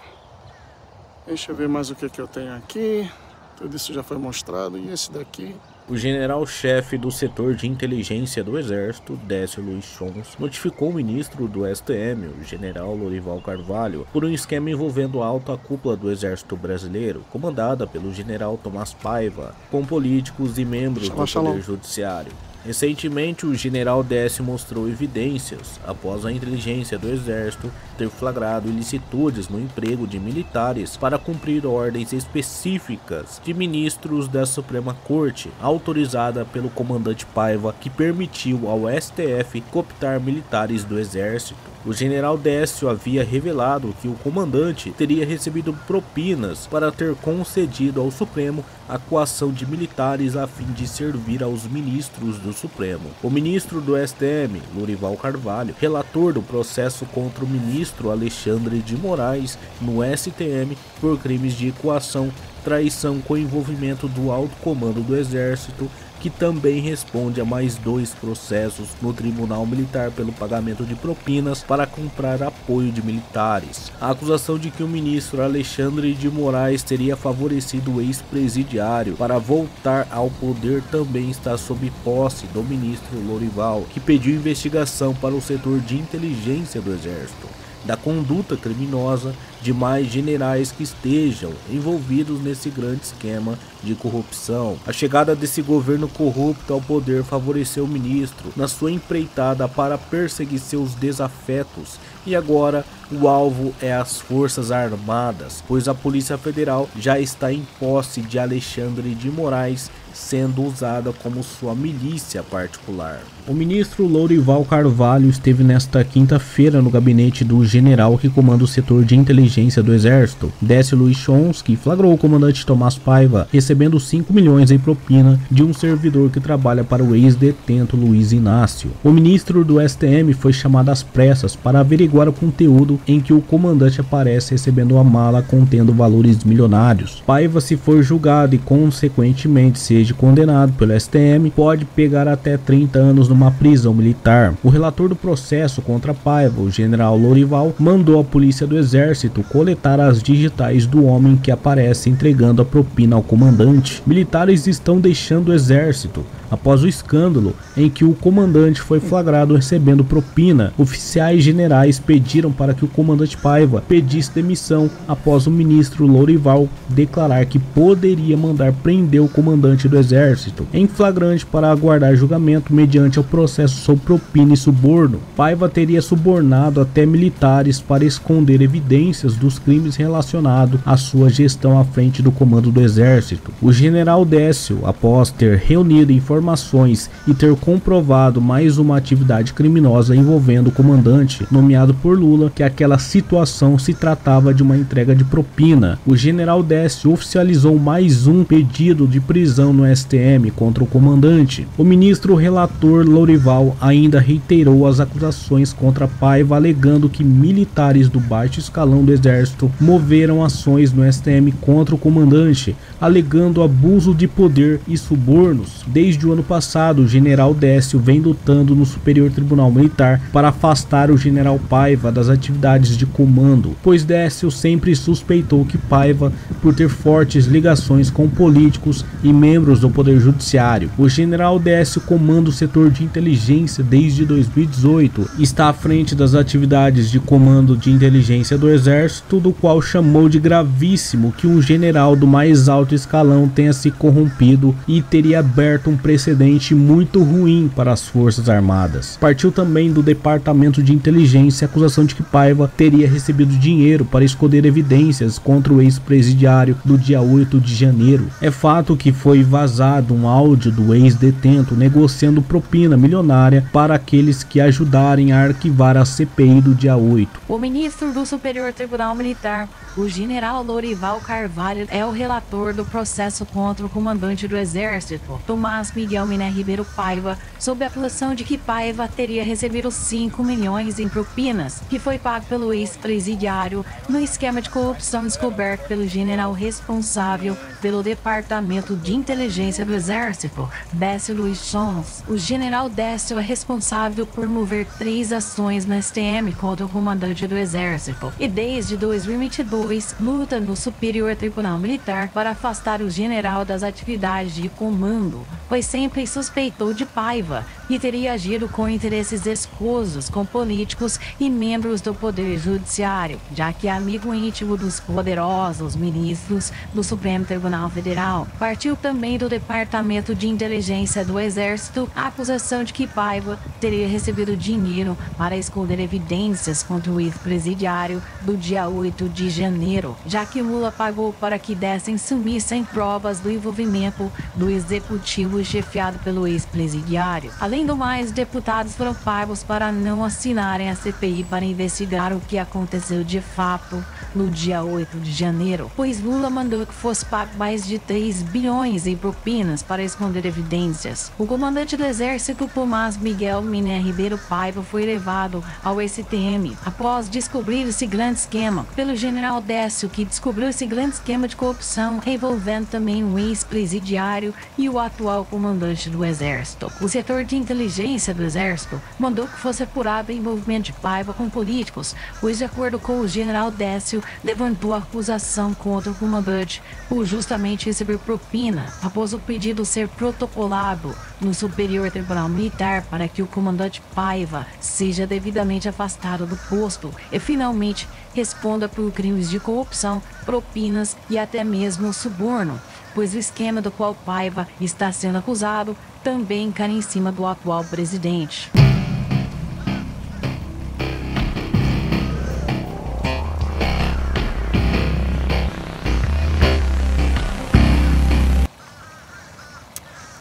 Deixa eu ver mais o que eu tenho aqui. Tudo isso já foi mostrado. E esse daqui? O general-chefe do setor de inteligência do Exército, Décio Luiz Chons, notificou o ministro do STM, o general Lorival Carvalho, por um esquema envolvendo a alta cúpula do Exército Brasileiro, comandada pelo general Tomás Paiva, com políticos e membros do Poder Judiciário. Recentemente, o general Décio mostrou evidências após a inteligência do Exército ter flagrado ilicitudes no emprego de militares para cumprir ordens específicas de ministros da Suprema Corte, autorizada pelo comandante Paiva, que permitiu ao STF cooptar militares do Exército. O general Décio havia revelado que o comandante teria recebido propinas para ter concedido ao Supremo a coação de militares a fim de servir aos ministros do Supremo. O ministro do STM, Lorival Carvalho, relator do processo contra o ministro Alexandre de Moraes no STM por crimes de coação, traição com envolvimento do alto comando do Exército, que também responde a mais 2 processos no Tribunal Militar pelo pagamento de propinas para comprar apoio de militares. A acusação de que o ministro Alexandre de Moraes teria favorecido o ex-presidiário para voltar ao poder também está sob posse do ministro Lorival, que pediu investigação para o setor de inteligência do Exército da conduta criminosa de mais generais que estejam envolvidos nesse grande esquema de corrupção. A chegada desse governo corrupto ao poder favoreceu o ministro na sua empreitada para perseguir seus desafetos, e agora o alvo é as Forças Armadas, pois a Polícia Federal já está em posse de Alexandre de Moraes, sendo usada como sua milícia particular. O ministro Lorival Carvalho esteve nesta quinta-feira no gabinete do general que comanda o setor de inteligência do Exército, Décio Luiz Chons, que flagrou o comandante Tomás Paiva recebendo 5 milhões em propina de um servidor que trabalha para o ex-detento Luiz Inácio. O ministro do STM foi chamado às pressas para averiguar o conteúdo em que o comandante aparece recebendo uma mala contendo valores milionários. Paiva, se for julgado e consequentemente se seja condenado pelo STM, pode pegar até 30 anos numa prisão militar. O relator do processo contra Paiva, o general Lorival, mandou a polícia do exército coletar as digitais do homem que aparece entregando a propina ao comandante. Militares estão deixando o exército após o escândalo em que o comandante foi flagrado recebendo propina. Oficiais generais pediram para que o comandante Paiva pedisse demissão após o ministro Lorival declarar que poderia mandar prender o comandante do exército em flagrante para aguardar julgamento mediante o processo sob propina e suborno. Paiva teria subornado até militares para esconder evidências dos crimes relacionados à sua gestão à frente do comando do exército. O general Décio, após ter reunido informações e ter comprovado mais uma atividade criminosa envolvendo o comandante, nomeado por Lula, que aquela situação se tratava de uma entrega de propina. O general Décio oficializou mais um pedido de prisão no STM contra o comandante. O ministro relator Lorival ainda reiterou as acusações contra Paiva, alegando que militares do baixo escalão do exército moveram ações no STM contra o comandante, alegando abuso de poder e subornos. Desde o ano passado, o general Décio vem lutando no Superior Tribunal Militar para afastar o general Paiva das atividades de comando, pois Décio sempre suspeitou que Paiva, por ter fortes ligações com políticos e membros do Poder Judiciário. O general Décio comanda o setor de inteligência desde 2018, está à frente das atividades de comando de inteligência do Exército, do qual chamou de gravíssimo que um general do mais alto escalão tenha se corrompido e teria aberto um precedente muito ruim para as Forças Armadas. Partiu também do Departamento de Inteligência a acusação de que Paiva teria recebido dinheiro para esconder evidências contra o ex-presidiário do dia 8 de janeiro. É fato que foi vazado um áudio do ex-detento negociando propina milionária para aqueles que ajudarem a arquivar a CPI do dia 8. O ministro do Superior Tribunal Militar, o general Lorival Carvalho, é o relator do processo contra o comandante do Exército, Tomás Miguel Miné Ribeiro Paiva, sob a acusação de que Paiva teria recebido 5 milhões em propinas, que foi pago pelo ex-presidiário no esquema de corrupção descoberto pelo general responsável pelo Departamento de Inteligência do Exército, Décio Luiz Sons. O general Décio é responsável por mover 3 ações no STM contra o comandante do Exército e desde 2022 luta no Superior Tribunal Militar para afastar o general das atividades de comando, pois sempre suspeitou de Paiva e teria agido com interesses escusos com políticos e membros do Poder Judiciário, já que é amigo íntimo dos poderosos ministros do Supremo Tribunal Federal. Partiu também do Departamento de Inteligência do Exército a acusação de que Paiva teria recebido dinheiro para esconder evidências contra o ex-presidiário do dia 8 de janeiro, já que Lula pagou para que dessem sumissem provas do envolvimento do executivo chefiado pelo ex-presidiário. Além do mais, deputados foram pagos para não assinarem a CPI para investigar o que aconteceu de fato no dia 8 de janeiro, pois Lula mandou que fosse pago mais de 3 bilhões em propinas para esconder evidências. O comandante do Exército, Tomás Miguel Miné Ribeiro Paiva, foi levado ao STM após descobrir esse grande esquema pelo general Décio, que descobriu esse grande esquema de corrupção envolvendo também o ex-presidiário e o atual comandante do Exército. O setor de inteligência do Exército mandou que fosse apurado o envolvimento de Paiva com políticos, pois, de acordo com o general Décio, levantou a acusação contra o comandante por justamente receber propina após o pedido ser protocolado no Superior Tribunal Militar para que o comandante Paiva seja devidamente afastado do posto e finalmente responda por crimes de corrupção, propinas e até mesmo suborno, pois o esquema do qual Paiva está sendo acusado também cai em cima do atual presidente.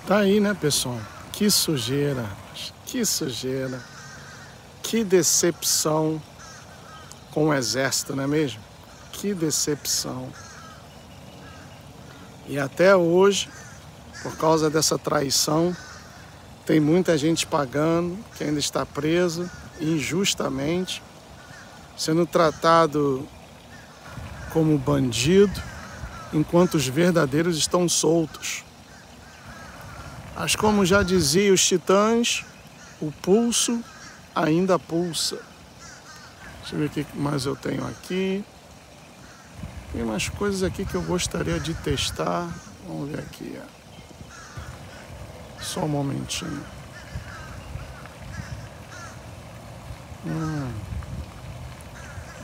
Tá aí, né, pessoal? Que sujeira, que sujeira, que decepção com o Exército, não é mesmo? Que decepção. E até hoje, por causa dessa traição, tem muita gente pagando, que ainda está preso, injustamente, sendo tratado como bandido, enquanto os verdadeiros estão soltos. Mas como já dizia os Titãs, o pulso ainda pulsa. Deixa eu ver o que mais eu tenho aqui. Tem umas coisas aqui que eu gostaria de testar. Vamos ver aqui. Só um momentinho.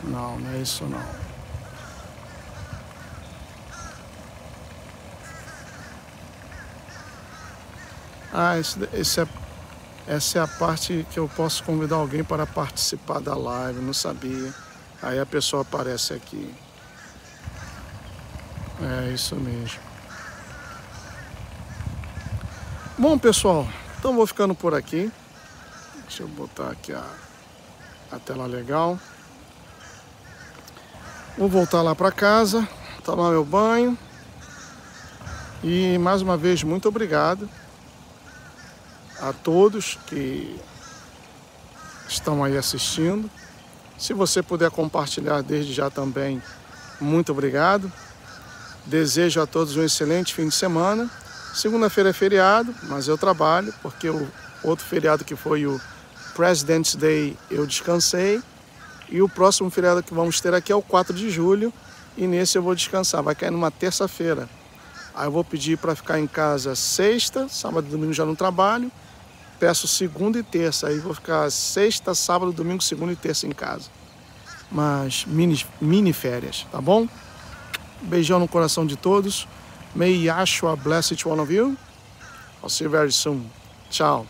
Não, não é isso não. Essa é a parte que eu posso convidar alguém para participar da live, não sabia. Aí a pessoa aparece aqui. É isso mesmo. Bom, pessoal, então vou ficando por aqui. Deixa eu botar aqui a tela legal. Vou voltar lá para casa, tomar meu banho. E mais uma vez, muito obrigado a todos que estão aí assistindo. Se você puder compartilhar desde já também, muito obrigado. Desejo a todos um excelente fim de semana. Segunda-feira é feriado, mas eu trabalho, porque o outro feriado que foi o President's Day eu descansei. E o próximo feriado que vamos ter aqui é o 4 de julho. E nesse eu vou descansar, vai cair numa terça-feira. Aí eu vou pedir para ficar em casa sexta, sábado e domingo já no trabalho. Peço segunda e terça, aí vou ficar sexta, sábado, domingo, segunda e terça em casa. Mas mini férias, tá bom? Beijão no coração de todos. May Yahshua bless each one of you. I'll see you very soon. Tchau.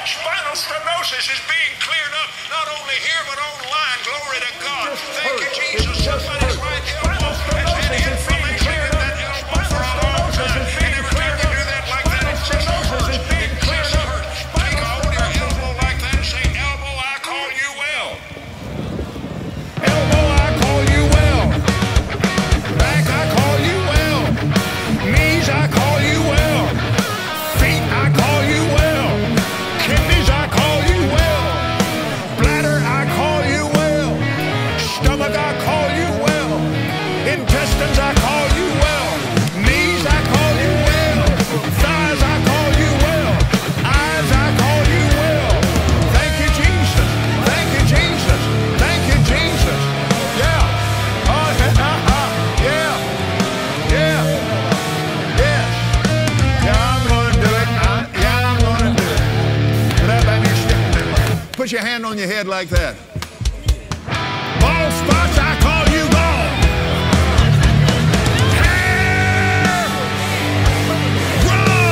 Spinal stenosis is being cleared up, not only here but online. Glory to God. Thank you, Jesus. Somebody's right elbow has had inflammation in that elbow for a long time. And every time you do that like that, it just hurts. Being cleared up. Take a hold of your elbow like that and say, elbow, I call you well. Elbow, I call you well. Back, I call you well. Knees, I call you well. Feet, I call you well. Kidneys, I call you well. Bladder, I call you well. Stomach, I call you well. Intestines, I call you well. Knees, I call you well. Thighs, I call you well. Eyes, I call you well. Thank you, Jesus. Thank you, Jesus. Thank you, Jesus. Yeah. Oh, yeah. Yeah. Yes. Yeah, I'm going to do it. Yeah, I'm going to do it. Put your hand on your head like that. Bald spots, I call you bald. Hair grow.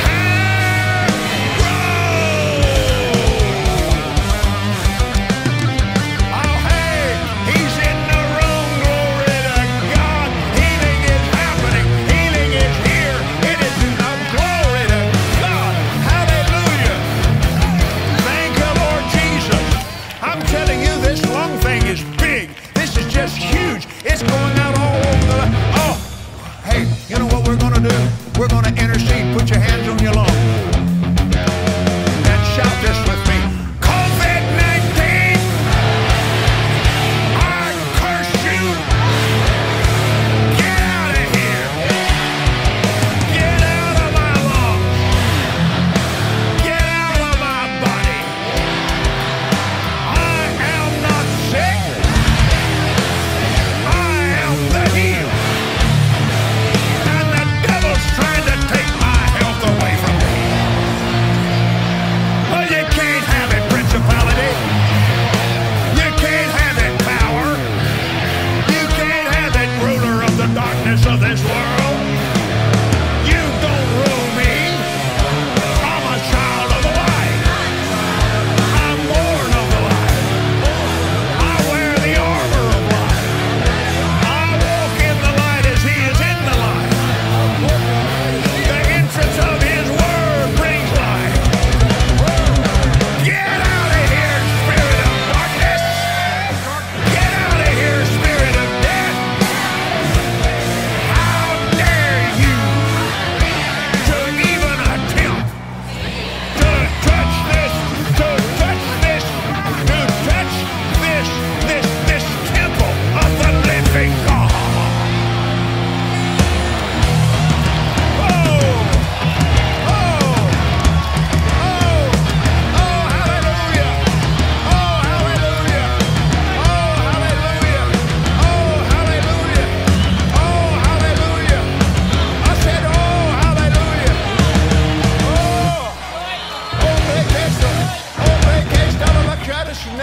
Hair grow. Oh, hey, he's in the room. Glory to God. Healing is happening. Healing is here. It is glory to God. Hallelujah.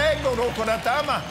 Leggo no Konatama.